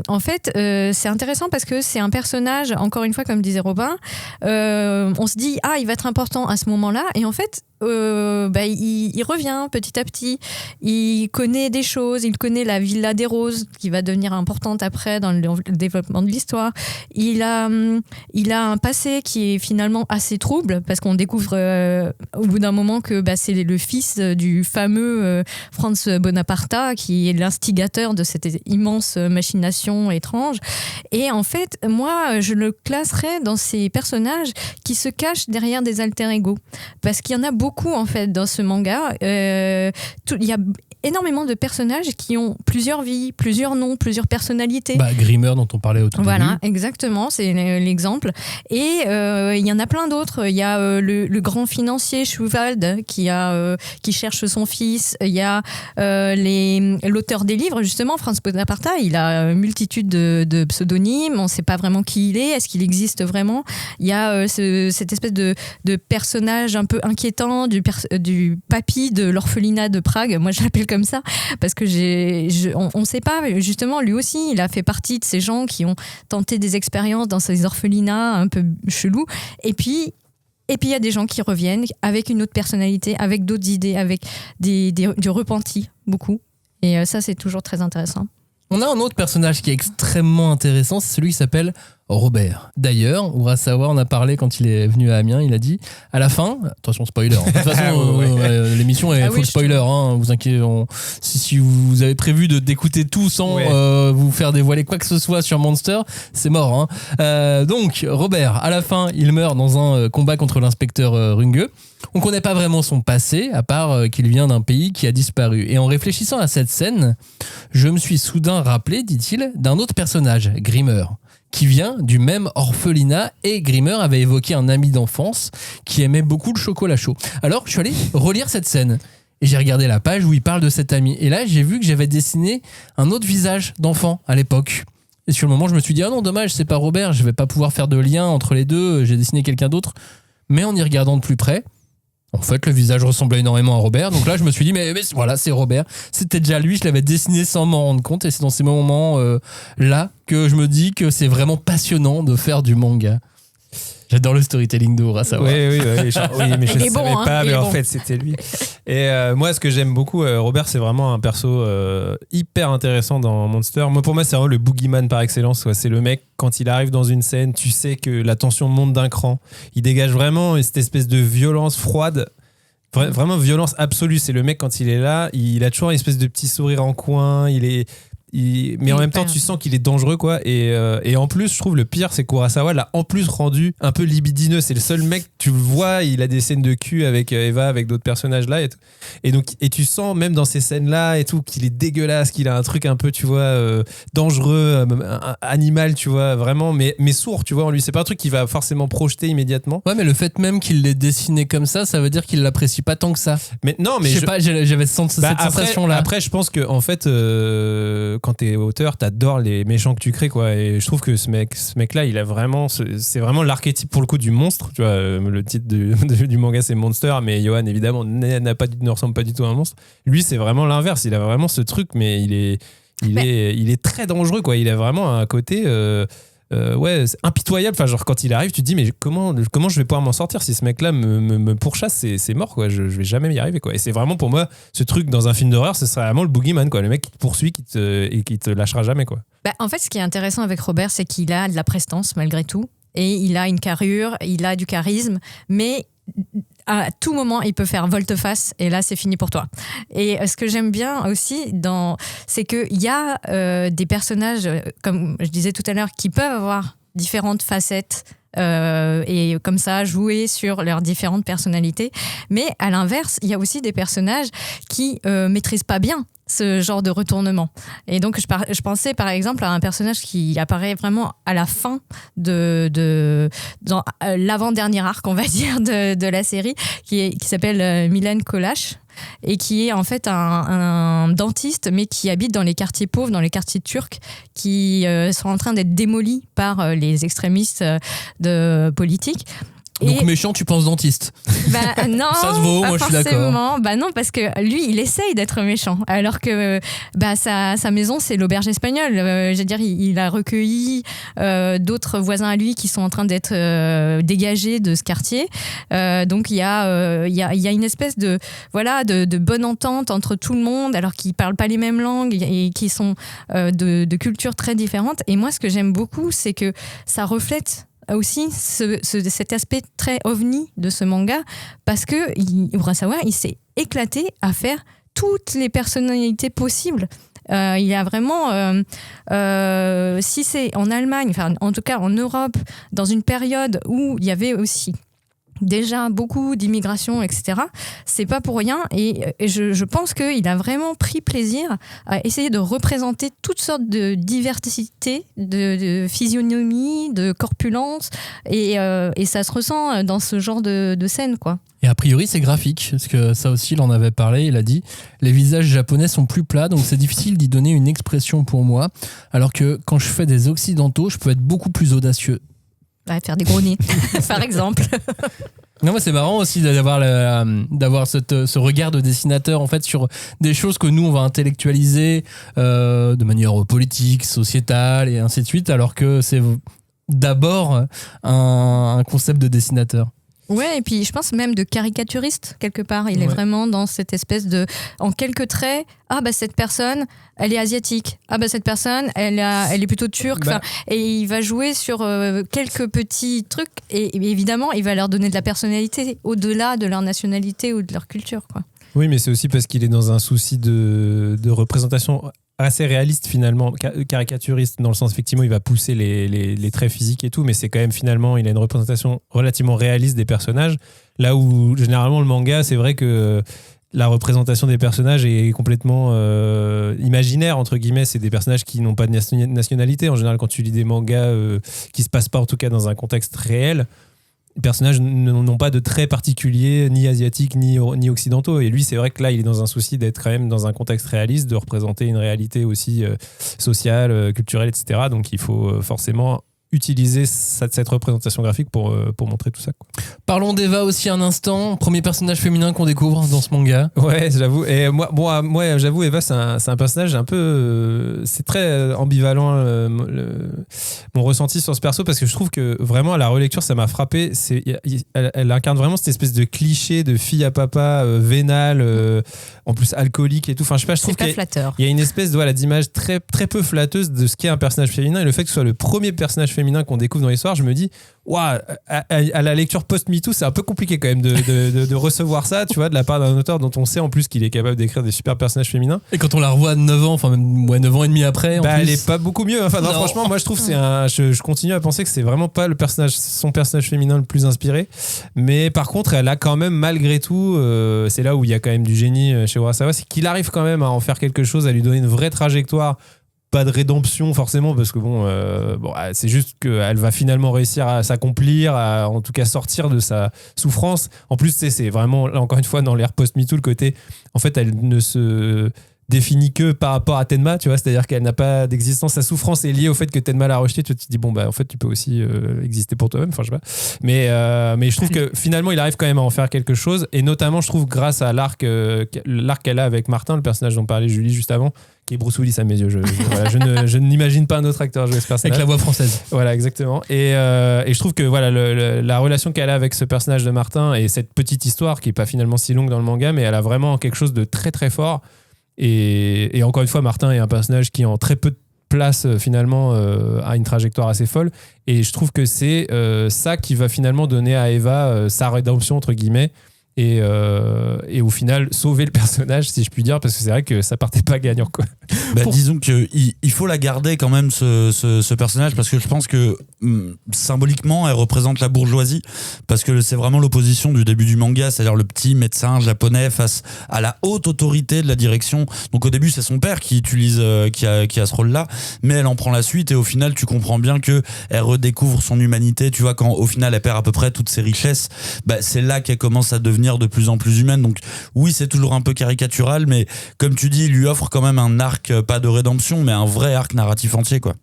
en fait, c'est intéressant parce que c'est un personnage, encore une fois, comme disait Robin, on se dit, il va être important à ce moment-là, et en fait, il revient petit à petit, il connaît des choses, il connaît la Villa des Roses qui va devenir importante après dans le développement de l'histoire. Il a un passé qui est finalement assez trouble parce qu'on découvre au bout d'un moment que c'est le fils du fameux Franz Bonaparte qui est l'instigateur de cette immense machination étrange. Et en fait, moi, je le classerais dans ces personnages qui se cachent derrière des alter ego, parce qu'il y en a beaucoup en fait dans ce manga. Il y a énormément de personnages qui ont plusieurs vies, plusieurs noms, plusieurs personnalités. Grimmer dont on parlait au tout début. Voilà, exactement, c'est l'exemple. Et il y en a plein d'autres. Il y a le grand financier Schuvald qui cherche son fils. Il y a l'auteur des livres, justement, Franz Bonaparta. Il a une multitude de pseudonymes. On ne sait pas vraiment qui il est. Est-ce qu'il existe vraiment ? Il y a cette espèce de personnage un peu inquiétant du papy de l'orphelinat de Prague. Moi, je l'appelle comme ça parce que on ne sait pas. Justement, lui aussi, il a fait partie de ces gens qui ont tenté des expériences dans ces orphelinats un peu chelous. Et puis il y a des gens qui reviennent avec une autre personnalité, avec d'autres idées, avec du repenti, beaucoup. Et ça, c'est toujours très intéressant. On a un autre personnage qui est extrêmement intéressant, c'est celui qui s'appelle Robert. D'ailleurs, Urasawa en a parlé quand il est venu à Amiens, il a dit à la fin, attention spoiler, de toute façon l'émission est full spoiler, vous inquiétez, si vous avez prévu d'écouter tout sans vous faire dévoiler quoi que ce soit sur Monster, c'est mort. Donc Robert, à la fin, il meurt dans un combat contre l'inspecteur Runge. On ne connaît pas vraiment son passé, à part qu'il vient d'un pays qui a disparu. Et en réfléchissant à cette scène, je me suis soudain rappelé, dit-il, d'un autre personnage, Grimmer, qui vient du même orphelinat, et Grimmer avait évoqué un ami d'enfance qui aimait beaucoup le chocolat chaud. Alors, je suis allé relire cette scène. Et j'ai regardé la page où il parle de cet ami. Et là, j'ai vu que j'avais dessiné un autre visage d'enfant à l'époque. Et sur le moment, je me suis dit, ah non, dommage, c'est pas Robert, je vais pas pouvoir faire de lien entre les deux, j'ai dessiné quelqu'un d'autre. Mais en y regardant de plus près, en fait, le visage ressemblait énormément à Robert. Donc là, je me suis dit, mais voilà, c'est Robert. C'était déjà lui, je l'avais dessiné sans m'en rendre compte. Et c'est dans ces moments-là que je me dis que c'est vraiment passionnant de faire du manga. J'adore le storytelling de Urasawa. Oui, mais je ne savais pas, mais en fait, c'était lui. Et moi, ce que j'aime beaucoup, Robert, c'est vraiment un perso hyper intéressant dans Monster. Pour moi, c'est vraiment le boogeyman par excellence. C'est le mec, quand il arrive dans une scène, tu sais que la tension monte d'un cran. Il dégage vraiment cette espèce de violence froide. Vraiment violence absolue. C'est le mec, quand il est là, il a toujours une espèce de petit sourire en coin. Mais en même temps, tu sens qu'il est dangereux, quoi. Et en plus, je trouve le pire, c'est qu'Urasawa l'a en plus rendu un peu libidineux. C'est le seul mec, tu le vois, il a des scènes de cul avec Eva, avec d'autres personnages là. Et tu sens même dans ces scènes-là et tout qu'il est dégueulasse, qu'il a un truc un peu, tu vois, dangereux, animal, tu vois, vraiment, mais sourd, tu vois, en lui. C'est pas un truc qu'il va forcément projeter immédiatement. Ouais, mais le fait même qu'il l'ait dessiné comme ça veut dire qu'il l'apprécie pas tant que ça. Mais non, mais je sais pas, j'avais cette sensation-là. Après, je pense que en fait, quand t'es auteur, t'adores les méchants que tu crées, quoi. Et je trouve que ce mec-là, il a vraiment, c'est vraiment l'archétype pour le coup du monstre. Tu vois, le titre du manga, c'est Monster, mais Johan évidemment ne ressemble pas du tout à un monstre. Lui, c'est vraiment l'inverse. Il a vraiment ce truc, mais il est très dangereux, quoi. Il a vraiment un côté. C'est impitoyable. Enfin, genre, quand il arrive, tu te dis, mais comment je vais pouvoir m'en sortir si ce mec-là me pourchasse, c'est mort, quoi. Je vais jamais y arriver, quoi. Et c'est vraiment pour moi, ce truc dans un film d'horreur, ce serait vraiment le boogeyman, quoi. Le mec qui te poursuit, qui te lâchera jamais, quoi. En fait, ce qui est intéressant avec Robert, c'est qu'il a de la prestance malgré tout. Et il a une carrure, il a du charisme, mais à tout moment, il peut faire volte-face et là, c'est fini pour toi. Et ce que j'aime bien aussi, c'est qu'il y a des personnages, comme je disais tout à l'heure, qui peuvent avoir différentes facettes et comme ça jouer sur leurs différentes personnalités. Mais à l'inverse, il y a aussi des personnages qui maîtrisent pas bien ce genre de retournement. Et donc, je pensais par exemple à un personnage qui apparaît vraiment à la fin dans l'avant-dernier arc, on va dire, de la série, qui s'appelle Milan Kolash, et qui est en fait un dentiste, mais qui habite dans les quartiers pauvres, dans les quartiers turcs, qui sont en train d'être démolis par les extrémistes politiques. Donc méchant, tu penses dentiste? Non, ça se vaut, moi je suis d'accord. Non, parce que lui, il essaye d'être méchant, alors que sa maison, c'est l'auberge espagnole. Je veux dire, il a recueilli d'autres voisins à lui qui sont en train d'être dégagés de ce quartier. Donc il y a une espèce de bonne entente entre tout le monde, alors qu'ils parlent pas les mêmes langues et qui sont de cultures très différentes. Et moi, ce que j'aime beaucoup, c'est que ça reflète aussi cet aspect très ovni de ce manga, parce que Urasawa, il s'est éclaté à faire toutes les personnalités possibles. Il y a vraiment, si c'est en Allemagne, enfin en tout cas en Europe, dans une période où il y avait aussi déjà beaucoup d'immigration, etc. C'est pas pour rien et je pense qu'il a vraiment pris plaisir à essayer de représenter toutes sortes de diversité, de physionomie, de corpulence et ça se ressent dans ce genre de scène, quoi. Et a priori, c'est graphique, parce que ça aussi, il en avait parlé, il a dit « Les visages japonais sont plus plats, donc c'est difficile d'y donner une expression pour moi, alors que quand je fais des occidentaux, je peux être beaucoup plus audacieux. » Faire des gros nids, par exemple. Non, mais c'est marrant aussi d'avoir ce regard de dessinateur en fait sur des choses que nous on va intellectualiser de manière politique, sociétale et ainsi de suite, alors que c'est d'abord un concept de dessinateur. Ouais, et puis je pense même de caricaturiste quelque part. Il est vraiment dans cette espèce de, en quelques traits, cette personne, elle est asiatique. Cette personne, elle est plutôt turque. Et il va jouer sur quelques petits trucs et évidemment, il va leur donner de la personnalité au-delà de leur nationalité ou de leur culture, quoi. Oui, mais c'est aussi parce qu'il est dans un souci de représentation assez réaliste finalement, caricaturiste dans le sens effectivement il va pousser les traits physiques et tout, mais c'est quand même finalement il a une représentation relativement réaliste des personnages, là où généralement le manga c'est vrai que la représentation des personnages est complètement imaginaire entre guillemets, c'est des personnages qui n'ont pas de nationalité en général quand tu lis des mangas qui se passent pas en tout cas dans un contexte réel. Les personnages n'ont pas de traits particuliers, ni asiatiques, ni occidentaux. Et lui, c'est vrai que là, il est dans un souci d'être quand même dans un contexte réaliste, de représenter une réalité aussi sociale, culturelle, etc. Donc, il faut forcément utiliser cette représentation graphique pour montrer tout ça, quoi. Parlons d'Eva aussi un instant. Premier personnage féminin qu'on découvre dans ce manga. Ouais, j'avoue. Et moi j'avoue, Eva, c'est un personnage un peu... c'est très ambivalent, mon ressenti sur ce perso, parce que je trouve que vraiment, à la relecture, ça m'a frappé. Elle incarne vraiment cette espèce de cliché de fille à papa, vénale, en plus alcoolique et tout. Enfin, je sais pas, je trouve qu'il y a une espèce d'image très, très peu flatteuse de ce qu'est un personnage féminin. Et le fait que ce soit le premier personnage féminin qu'on découvre dans l'histoire, je me dis à la lecture post-MeToo, c'est un peu compliqué quand même de recevoir ça, tu vois, de la part d'un auteur dont on sait en plus qu'il est capable d'écrire des super personnages féminins. Et quand on la revoit à 9 ans, enfin même 9 ans et demi après, elle est pas beaucoup mieux. Enfin, non, franchement, moi je trouve je continue à penser que c'est vraiment pas son personnage féminin le plus inspiré. Mais par contre, elle a quand même malgré tout, c'est là où il y a quand même du génie chez Urasawa, c'est qu'il arrive quand même à en faire quelque chose, à lui donner une vraie trajectoire. Pas de rédemption forcément parce que c'est juste qu'elle va finalement réussir à s'accomplir, à en tout cas sortir de sa souffrance. En plus, c'est vraiment, là encore une fois, dans l'ère post-MeToo, le côté, en fait, elle ne se définit que par rapport à Tenma, tu vois, c'est-à-dire qu'elle n'a pas d'existence. Sa souffrance est liée au fait que Tenma l'a rejetée. Tu te dis, en fait, tu peux aussi exister pour toi-même, enfin, je sais pas. Mais je trouve que finalement, il arrive quand même à en faire quelque chose, et notamment, je trouve, grâce à l'arc qu'elle a avec Martin, le personnage dont parlait Julie juste avant, qui est Bruce Willis à mes yeux. Je n'imagine pas un autre acteur jouer ce personnage. Avec la voix française. Voilà, exactement. Et je trouve que la relation qu'elle a avec ce personnage de Martin et cette petite histoire, qui n'est pas finalement si longue dans le manga, mais elle a vraiment quelque chose de très très fort. Et encore une fois, Martin est un personnage qui, en très peu de place, finalement, a une trajectoire assez folle. Et je trouve que c'est ça qui va finalement donner à Eva sa rédemption, entre guillemets. Et au final sauver le personnage, si je puis dire, parce que c'est vrai que ça partait pas gagnant, quoi. Disons qu'il faut la garder quand même, ce personnage, parce que je pense que symboliquement elle représente la bourgeoisie, parce que c'est vraiment l'opposition du début du manga, c'est-à-dire le petit médecin japonais face à la haute autorité de la direction. Donc au début c'est son père qui utilise qui a ce rôle-là, mais elle en prend la suite, et au final tu comprends bien que elle redécouvre son humanité, tu vois, quand au final elle perd à peu près toutes ses richesses, c'est là qu'elle commence à devenir de plus en plus humaine. Donc oui, c'est toujours un peu caricatural, mais comme tu dis, il lui offre quand même un arc, pas de rédemption, mais un vrai arc narratif entier, quoi.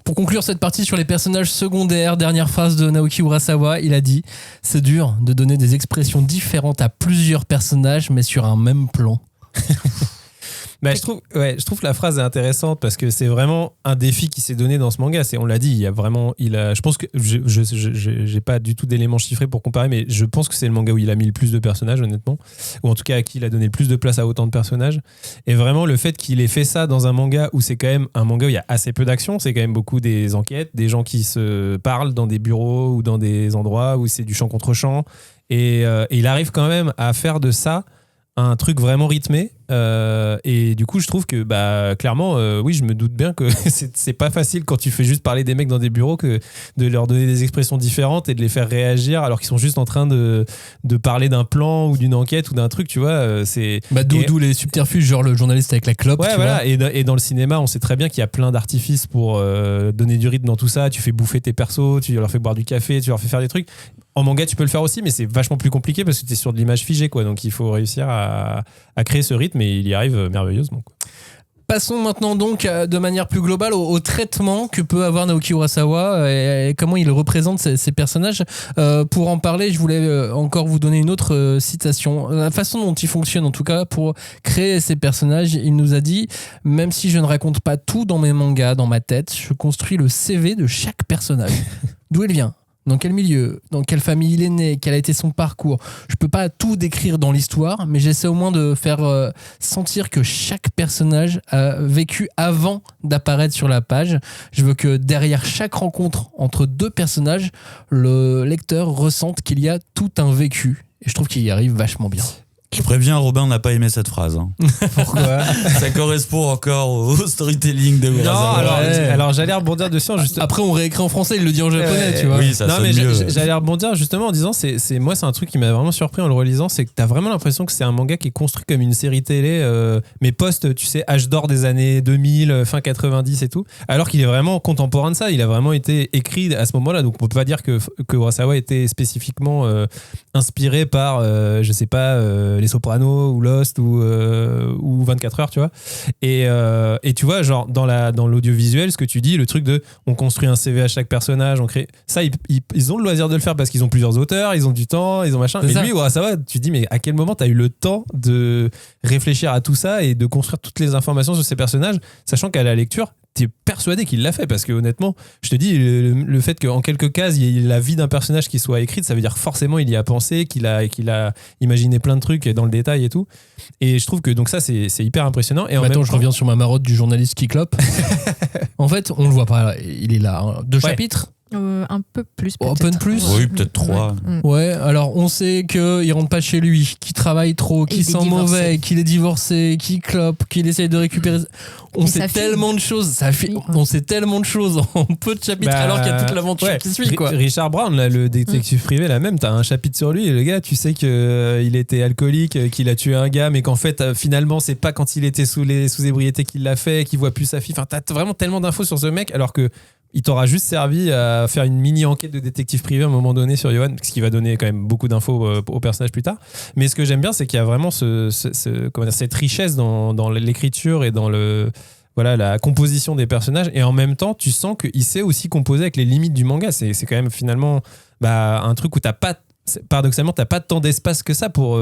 Pour conclure cette partie sur les personnages secondaires, dernière phrase de Naoki Urasawa, il a dit « C'est dur de donner des expressions différentes à plusieurs personnages, mais sur un même plan. » Je trouve que la phrase est intéressante parce que c'est vraiment un défi qui s'est donné dans ce manga. On l'a dit, je pense que j'ai pas du tout d'éléments chiffrés pour comparer, mais je pense que c'est le manga où il a mis le plus de personnages, honnêtement, ou en tout cas à qui il a donné le plus de place à autant de personnages. Et vraiment, le fait qu'il ait fait ça dans un manga où c'est quand même un manga où il y a assez peu d'action, c'est quand même beaucoup des enquêtes, des gens qui se parlent dans des bureaux ou dans des endroits où c'est du champ contre champ, et il arrive quand même à faire de ça un truc vraiment rythmé, Et du coup, je trouve que clairement, oui, je me doute bien que c'est pas facile quand tu fais juste parler des mecs dans des bureaux que de leur donner des expressions différentes et de les faire réagir alors qu'ils sont juste en train de parler d'un plan ou d'une enquête ou d'un truc, tu vois. D'où les subterfuges, genre le journaliste avec la clope. Ouais, voilà. Et dans le cinéma, on sait très bien qu'il y a plein d'artifices pour donner du rythme dans tout ça. Tu fais bouffer tes persos, tu leur fais boire du café, tu leur fais faire des trucs. En manga, tu peux le faire aussi, mais c'est vachement plus compliqué parce que tu es sur de l'image figée, quoi. Donc il faut réussir à créer ce rythme et il y arrive merveilleusement, quoi. Passons maintenant donc de manière plus globale au traitement que peut avoir Naoki Urasawa et comment il représente ces personnages. Pour en parler, je voulais encore vous donner une autre citation. La façon dont il fonctionne, en tout cas, pour créer ces personnages, il nous a dit « Même si je ne raconte pas tout dans mes mangas, dans ma tête, je construis le CV de chaque personnage. » D'où il vient ? Dans quel milieu, dans quelle famille il est né, quel a été son parcours. Je peux pas tout décrire dans l'histoire, mais j'essaie au moins de faire sentir que chaque personnage a vécu avant d'apparaître sur la page. Je veux que derrière chaque rencontre entre deux personnages, le lecteur ressente qu'il y a tout un vécu. Et je trouve qu'il y arrive vachement bien. Je préviens, Robin n'a pas aimé cette phrase. Pourquoi ? Ça correspond encore au storytelling de Urasawa. Non, alors j'allais rebondir dessus. Après, on réécrit en français, il le dit en japonais, tu vois. Oui, ça sonne mieux. J'allais rebondir justement en disant, moi, c'est un truc qui m'a vraiment surpris en le relisant, c'est que t'as vraiment l'impression que c'est un manga qui est construit comme une série télé, mais post, tu sais, âge d'or des années 2000, fin 90 et tout, alors qu'il est vraiment contemporain de ça. Il a vraiment été écrit à ce moment-là, donc on peut pas dire que Urasawa était spécifiquement inspiré par, je sais pas, Les Sopranos ou Lost ou 24 heures, tu vois. Et tu vois, genre dans l'audiovisuel, ce que tu dis, le truc de on construit un CV à chaque personnage, on crée ça, ils ont le loisir de le faire parce qu'ils ont plusieurs auteurs, ils ont du temps, ils ont machin. Mais lui, Urasawa, tu te dis, mais à quel moment t'as eu le temps de réfléchir à tout ça et de construire toutes les informations sur ces personnages, sachant qu'à la lecture, t'es persuadé qu'il l'a fait, parce que honnêtement, je te dis, le fait qu'en quelques cases il y ait la vie d'un personnage qui soit écrite, ça veut dire forcément il y a pensé, qu'il a imaginé plein de trucs dans le détail et tout. Et je trouve que donc ça c'est hyper impressionnant. Et attends, je reviens sur ma marotte du journaliste qui clope. En fait, on le voit pas, il est là. 2 chapitres. Un peu plus, peut-être. Open plus. Oui, peut-être 3. Ouais, alors on sait qu'il rentre pas chez lui, qu'il travaille trop, qu'il sent mauvais, qu'il est divorcé, qu'il clope, qu'il essaye de récupérer. On sait tellement de choses. On sait tellement de choses en peu de chapitres, alors qu'il y a toute l'aventure qui suit, quoi. Richard Brown, là, le détective privé, là même, t'as un chapitre sur lui et le gars, tu sais qu'il était alcoolique, qu'il a tué un gars, mais qu'en fait, finalement, c'est pas quand il était sous ébriété qu'il l'a fait, qu'il voit plus sa fille. Enfin, t'as vraiment tellement d'infos sur ce mec, alors que il t'aura juste servi à faire une mini-enquête de détective privé à un moment donné sur Yohan, ce qui va donner quand même beaucoup d'infos au personnage plus tard. Mais ce que j'aime bien, c'est qu'il y a vraiment cette richesse dans l'écriture et dans la composition des personnages. Et en même temps, tu sens qu'il sait aussi composer avec les limites du manga. C'est quand même finalement un truc où paradoxalement, t'as pas tant d'espace que ça pour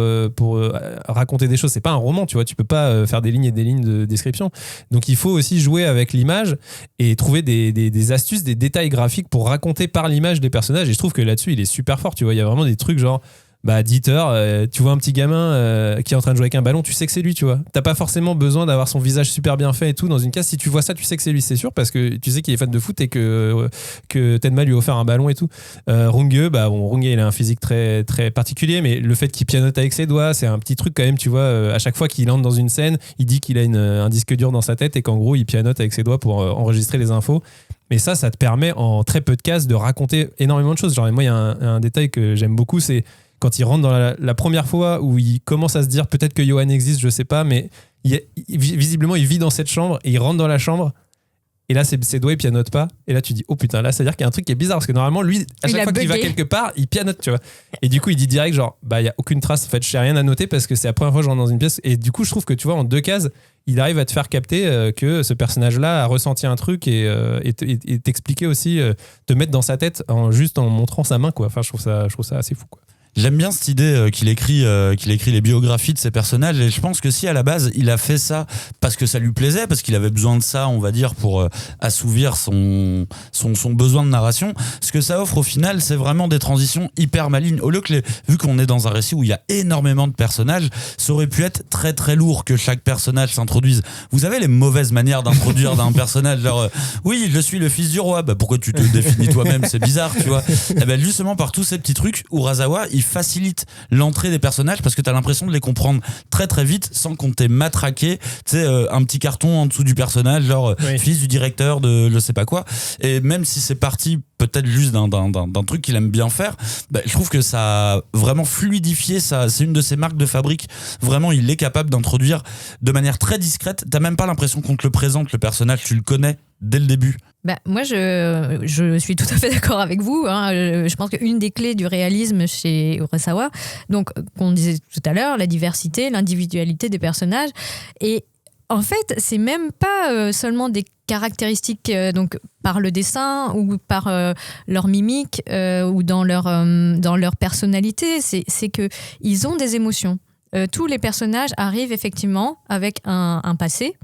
raconter des choses. C'est pas un roman, tu vois. Tu peux pas faire des lignes et des lignes de description. Donc il faut aussi jouer avec l'image et trouver des astuces, des détails graphiques pour raconter par l'image des personnages. Et je trouve que là-dessus, il est super fort. Tu vois, il y a vraiment des trucs genre Dieter, tu vois un petit gamin qui est en train de jouer avec un ballon, tu sais que c'est lui, tu vois. T'as pas forcément besoin d'avoir son visage super bien fait et tout dans une case. Si tu vois ça, tu sais que c'est lui, c'est sûr, parce que tu sais qu'il est fan de foot et que Tenma lui a offert un ballon et tout. Runge, Runge, il a un physique très, très particulier, mais le fait qu'il pianote avec ses doigts, c'est un petit truc quand même, tu vois. À chaque fois qu'il entre dans une scène, il dit qu'il a un disque dur dans sa tête et qu'en gros, il pianote avec ses doigts pour enregistrer les infos. Mais ça te permet en très peu de cases de raconter énormément de choses. Genre, moi, il y a un détail que j'aime beaucoup, c'est quand il rentre dans la première fois où il commence à se dire peut-être que Yohan existe, je sais pas, mais visiblement il vit dans cette chambre et il rentre dans la chambre et là ses doigts ils pianotent pas et là tu dis oh putain, là ça veut dire qu'il y a un truc qui est bizarre parce que normalement lui à chaque fois qu'il va quelque part il pianote, tu vois, et du coup il dit direct genre il y a aucune trace, en fait je n'ai rien à noter parce que c'est la première fois que je rentre dans une pièce. Et du coup je trouve que tu vois en 2 cases il arrive à te faire capter que ce personnage-là a ressenti un truc et t'expliquer aussi, te mettre dans sa tête juste en montrant sa main, quoi. Enfin je trouve ça assez fou, quoi. J'aime bien cette idée qu'il écrit les biographies de ses personnages, et je pense que si à la base il a fait ça parce que ça lui plaisait, parce qu'il avait besoin de ça, on va dire, pour assouvir son besoin de narration, ce que ça offre au final, c'est vraiment des transitions hyper malignes. Au lieu que vu qu'on est dans un récit où il y a énormément de personnages, ça aurait pu être très très lourd que chaque personnage s'introduise. Vous avez les mauvaises manières d'introduire d'un personnage, genre oui, je suis le fils du roi, pourquoi tu te définis toi-même, c'est bizarre, tu vois. Et justement par tous ces petits trucs, Urasawa il facilite l'entrée des personnages parce que t'as l'impression de les comprendre très très vite sans qu'on t'ait matraqué, tu sais, un petit carton en dessous du personnage, genre fils du directeur de je sais pas quoi. Et même si c'est parti peut-être juste d'un truc qu'il aime bien faire, je trouve que ça a vraiment fluidifié ça. C'est une de ses marques de fabrique. Vraiment, il est capable d'introduire de manière très discrète. T'as même pas l'impression qu'on te le présente, le personnage, tu le connais dès le début. Moi, je suis tout à fait d'accord avec vous. Je pense qu'une des clés du réalisme chez Urasawa, donc qu'on disait tout à l'heure, la diversité, l'individualité des personnages. Et en fait, c'est même pas seulement des caractéristiques donc par le dessin ou par leur mimique ou dans leur personnalité. C'est que ils ont des émotions. Tous les personnages arrivent effectivement avec un passé.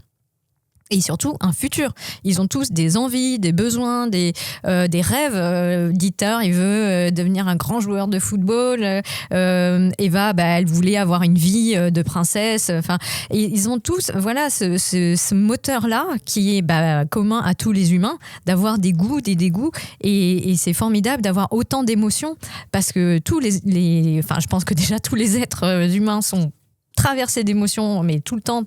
Et surtout un futur. Ils ont tous des envies, des besoins, des rêves. Dieter, il veut devenir un grand joueur de football. Eva, elle voulait avoir une vie de princesse. Enfin, ils ont tous, voilà, ce moteur-là qui est commun à tous les humains, d'avoir des goûts, des dégoûts. Et c'est formidable d'avoir autant d'émotions parce que je pense que déjà tous les êtres humains sont traversés d'émotions, mais tout le temps,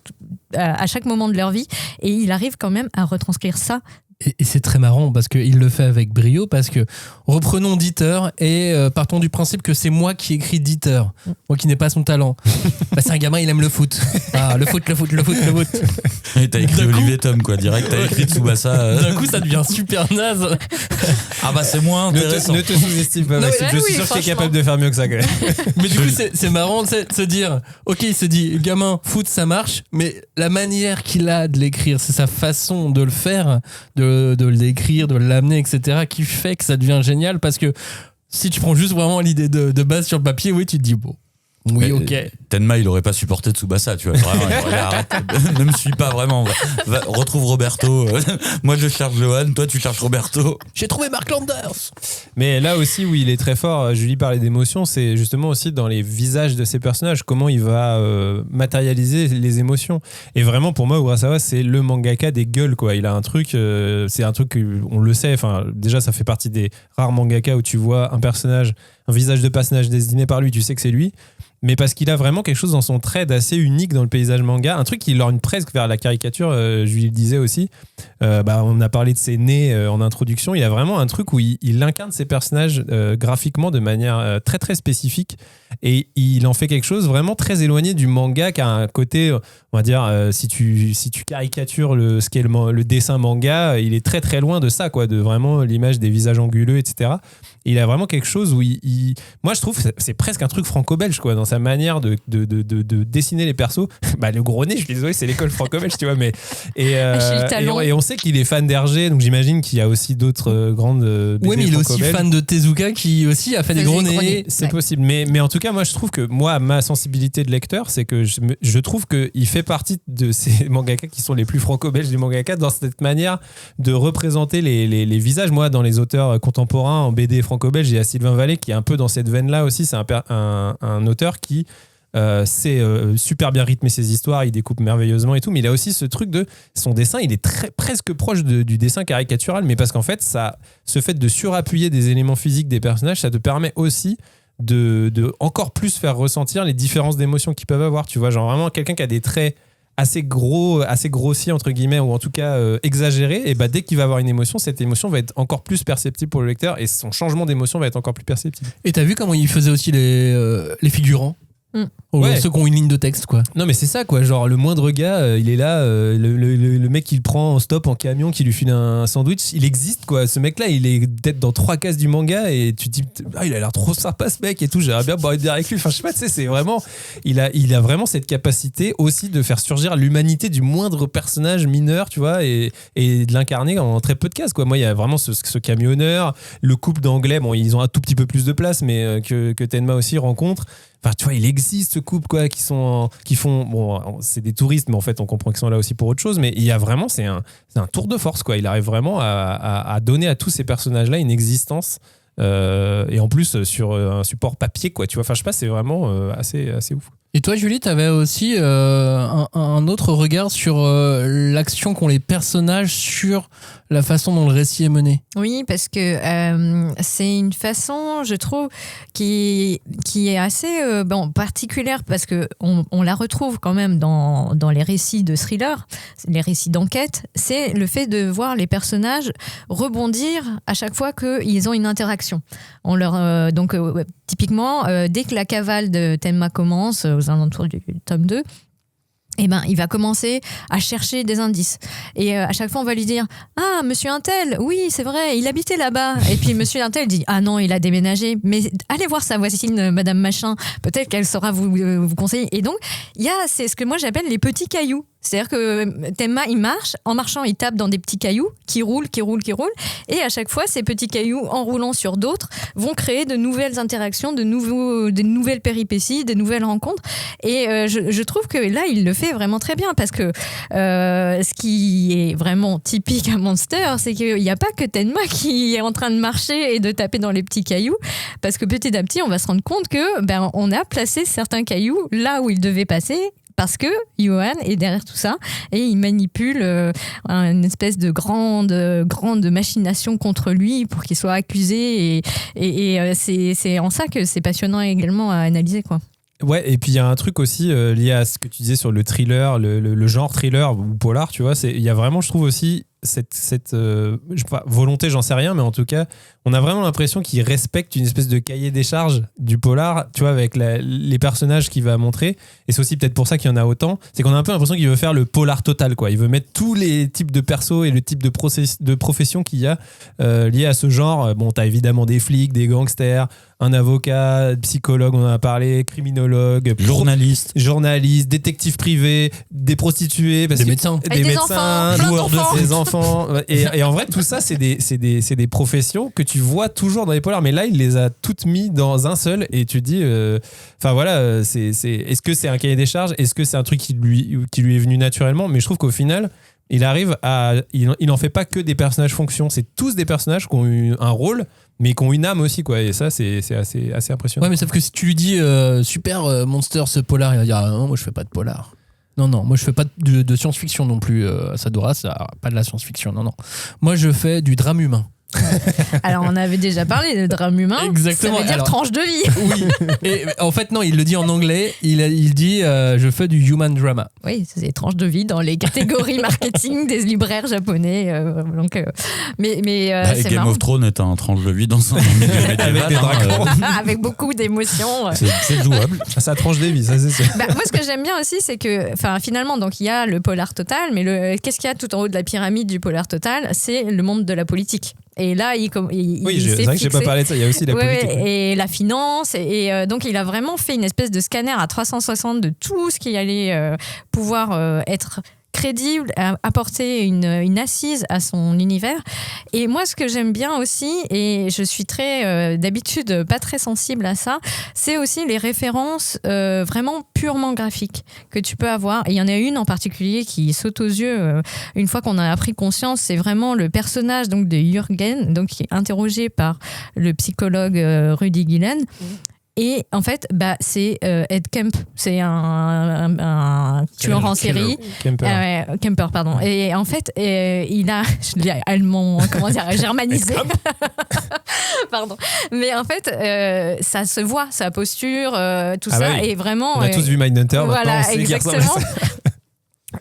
à chaque moment de leur vie, et il arrive quand même à retranscrire ça. Et c'est très marrant parce qu'il le fait avec brio, parce que reprenons Dieter et partons du principe que c'est moi qui écris Dieter, moi qui n'ai pas son talent. C'est un gamin, il aime le foot. Le foot. Et t'as écrit Olivier Tom, quoi, direct, t'as écrit Tsubasa. D'un coup, ça devient super naze. C'est moins intéressant. Ne te sous-estime pas, Maxime. Je suis sûr que tu es capable de faire mieux que ça, quand même. Mais du coup, c'est marrant de se dire, ok, il se dit, gamin, foot, ça marche, mais la manière qu'il a de l'écrire, c'est sa façon de le faire, de le décrire, de l'amener, etc., qui fait que ça devient génial, parce que si tu prends juste vraiment l'idée de base sur le papier, oui, tu te dis, bon, oui, ok. Tenma, il aurait pas supporté Tsubasa, tu vois. Vraiment, il aurait arrêté. Ne me suis pas vraiment. Retrouve Roberto. Moi, je cherche Johan. Toi, tu cherches Roberto. J'ai trouvé Mark Landers. Mais là aussi où il est très fort, Julie parlait d'émotions, c'est justement aussi dans les visages de ses personnages, comment il va matérialiser les émotions. Et vraiment, pour moi, Urasawa, c'est le mangaka des gueules, quoi. Il a un truc, c'est un truc, on le sait, enfin, déjà, ça fait partie des rares mangaka où tu vois un visage de personnage dessiné par lui, tu sais que c'est lui. Mais parce qu'il a vraiment quelque chose dans son trait d'assez unique dans le paysage manga, un truc qui l'oriente presque vers la caricature, je lui le disais aussi. On a parlé de ses nez en introduction, il a vraiment un truc où il incarne ses personnages graphiquement de manière très très spécifique, et il en fait quelque chose vraiment très éloigné du manga, qui a un côté, on va dire, si tu caricatures ce qu'est le dessin manga, il est très très loin de ça, quoi, de vraiment l'image des visages anguleux, etc. Et il a vraiment quelque chose où moi je trouve que c'est presque un truc franco-belge, quoi, dans sa manière de dessiner les persos. Le gros nez, je suis désolé, c'est l'école franco-belge, tu vois, mais et on sait qu'il est fan d'Hergé, donc j'imagine qu'il y a aussi d'autres grandes BD. Oui, mais il est aussi fan de Tezuka, qui aussi a fait des gros nez. C'est possible, mais en tout cas, moi je trouve que ma sensibilité de lecteur, c'est que je trouve qu'il fait partie de ces mangaka qui sont les plus franco-belges des mangaka, dans cette manière de représenter les visages. Moi, dans les auteurs contemporains en BD franco-belge, il y a Sylvain Vallée qui est un peu dans cette veine-là aussi. C'est un auteur qui sait super bien rythmer ses histoires, il découpe merveilleusement et tout, mais il a aussi ce truc de son dessin, il est presque proche du dessin caricatural, mais parce qu'en fait, ce fait de surappuyer des éléments physiques des personnages, ça te permet aussi de encore plus faire ressentir les différences d'émotions qu'ils peuvent avoir. Tu vois, genre vraiment quelqu'un qui a des traits assez grossiers entre guillemets, ou en tout cas exagérés, et dès qu'il va avoir une émotion, cette émotion va être encore plus perceptible pour le lecteur, et son changement d'émotion va être encore plus perceptible. Et t'as vu comment il faisait aussi les figurants? Ceux qui ont une ligne de texte, quoi. Non, mais c'est ça, quoi. Genre, le moindre gars, il est là, le mec qui le prend en stop en camion, qui lui file un sandwich, il existe, quoi. Ce mec-là, il est peut-être dans 3 cases du manga, et tu te dis, il a l'air trop sympa, ce mec, et tout, j'aimerais bien boire une bière avec lui. Enfin, je sais pas, tu sais, c'est vraiment. Il a vraiment cette capacité aussi de faire surgir l'humanité du moindre personnage mineur, tu vois, et de l'incarner en très peu de cases, quoi. Moi, il y a vraiment ce camionneur, le couple d'anglais, bon, ils ont un tout petit peu plus de place, mais que Tenma aussi rencontre. Enfin, tu vois, il existe ce couple, quoi, qui font, bon, c'est des touristes, mais en fait, on comprend qu'ils sont là aussi pour autre chose. Mais il y a vraiment, c'est un tour de force, quoi. Il arrive vraiment à donner à tous ces personnages-là une existence, et en plus sur un support papier, quoi. Tu vois, enfin, je sais pas, c'est vraiment assez ouf. Et toi, Julie, t'avais aussi un autre regard sur l'action qu'ont les personnages sur la façon dont le récit est mené. Oui, parce que c'est une façon, je trouve, qui est assez particulière, parce qu'on la retrouve quand même dans les récits de thriller, les récits d'enquête. C'est le fait de voir les personnages rebondir à chaque fois qu'ils ont une interaction. On leur, typiquement, dès que la cavale de Tenma commence, aux alentours du tome 2, il va commencer à chercher des indices. Et à chaque fois, on va lui dire « Ah, monsieur Untel, oui, c'est vrai, il habitait là-bas. » Et puis monsieur Untel dit « Ah non, il a déménagé. Mais allez voir sa voisine, madame machin. Peut-être qu'elle saura vous conseiller. » Et donc, c'est ce que moi j'appelle les petits cailloux. C'est-à-dire que Tenma, il marche, en marchant, il tape dans des petits cailloux qui roulent. Et à chaque fois, ces petits cailloux, en roulant sur d'autres, vont créer de nouvelles interactions, de nouvelles péripéties, de nouvelles rencontres. Et je trouve que là, il le fait vraiment très bien, parce que ce qui est vraiment typique à Monster, c'est qu'il n'y a pas que Tenma qui est en train de marcher et de taper dans les petits cailloux, parce que petit à petit, on va se rendre compte que on a placé certains cailloux là où ils devaient passer, parce que Johan est derrière tout ça et il manipule une espèce de grande machination contre lui pour qu'il soit accusé, et c'est en ça que c'est passionnant également à analyser, quoi. Ouais, et puis il y a un truc aussi lié à ce que tu disais sur le thriller, le genre thriller ou polar, tu vois, il y a vraiment, je trouve aussi, cette volonté, j'en sais rien, mais en tout cas, on a vraiment l'impression qu'il respecte une espèce de cahier des charges du polar, tu vois, avec les personnages qu'il va montrer. Et c'est aussi peut-être pour ça qu'il y en a autant. C'est qu'on a un peu l'impression qu'il veut faire le polar total, quoi. Il veut mettre tous les types de persos et le type de profession qu'il y a liés à ce genre. Bon, t'as évidemment des flics, des gangsters, un avocat, psychologue, on en a parlé, criminologue, journaliste, détective privé, des prostituées, des médecins, joueurs des enfants. Et en vrai, tout ça, c'est des professions que tu vois toujours dans les polars. Mais là, il les a toutes mis dans un seul, et tu te dis, est-ce que c'est un cahier des charges? Est-ce que c'est un truc qui lui est venu naturellement? Mais je trouve qu'au final, il en fait pas que des personnages fonctions. C'est tous des personnages qui ont eu un rôle, mais qui ont une âme aussi, quoi. Et ça, c'est assez impressionnant. Ouais, mais sauf que si tu lui dis super Monster, ce polar, il va dire non, moi je fais pas de polar. Non, moi je fais pas de science-fiction non plus. Sadora, ça pas de la science-fiction. Non. Moi je fais du drame humain. Alors on avait déjà parlé de drame humain. Exactement. Ça veut dire tranche de vie. Oui. Et en fait non, il le dit en anglais. Il dit je fais du human drama. Oui, c'est tranche de vie dans les catégories marketing des libraires japonais. Mais et c'est Game marrant. of Thrones est un tranche de vie dans un milieu médiéval, avec des dragons. Avec beaucoup d'émotions. C'est jouable. Ça tranche des vies, ça c'est sûr. Moi, ce que j'aime bien aussi, c'est que, finalement, donc il y a le polar total, mais qu'est-ce qu'il y a tout en haut de la pyramide du polar total? C'est le monde de la politique. Et là, c'est vrai que j'ai pas parlé de ça. Il y a aussi la politique. Et la finance. Et donc, il a vraiment fait une espèce de scanner à 360 de tout ce qui allait pouvoir être crédible, apporter une assise à son univers. Et moi, ce que j'aime bien aussi, et je suis d'habitude pas très sensible à ça, c'est aussi les références vraiment purement graphiques que tu peux avoir. Et il y en a une en particulier qui saute aux yeux une fois qu'on a pris conscience, c'est vraiment le personnage donc, de Jürgen, donc, qui est interrogé par le psychologue Rudy Gillen. Et en fait, c'est Ed Kemp, c'est un tueur en série. Kemper, pardon. Et en fait, il a, je l'ai allemand, germanisé. Pardon. Mais en fait, ça se voit, sa posture, tout ça, oui. Et vraiment. On a tous vu Mindhunter. Voilà, exactement.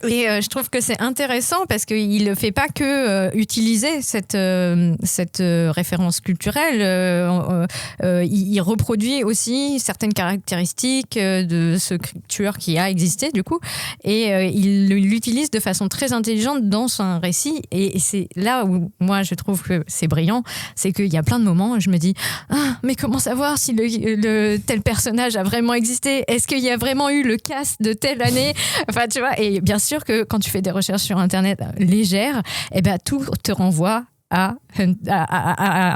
Et je trouve que c'est intéressant parce qu'il ne fait pas que utiliser cette référence culturelle. Il reproduit aussi certaines caractéristiques de ce tueur qui a existé, du coup. Et il l'utilise de façon très intelligente dans son récit. Et c'est là où, moi, je trouve que c'est brillant. C'est qu'il y a plein de moments où je me dis « Ah, mais comment savoir si le tel personnage a vraiment existé? Est-ce qu'il y a vraiment eu le cast de telle année ?» Enfin, tu vois, et bien sûr que quand tu fais des recherches sur Internet légères, tout te renvoie à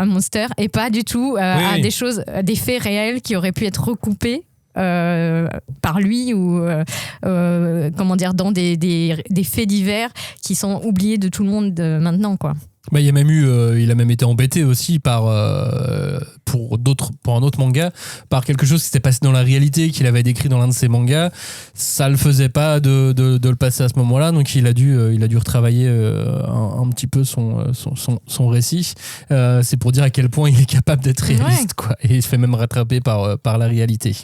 Monster et pas du tout à des choses, des faits réels qui auraient pu être recoupés par lui ou dans des faits divers qui sont oubliés de tout le monde maintenant, quoi. Il a même été embêté aussi pour un autre manga par quelque chose qui s'était passé dans la réalité, qu'il avait décrit dans l'un de ses mangas. Ça le faisait pas de le passer à ce moment-là, donc il a dû retravailler un petit peu son récit. C'est pour dire à quel point il est capable d'être réaliste, quoi. Et il se fait même rattraper par la réalité.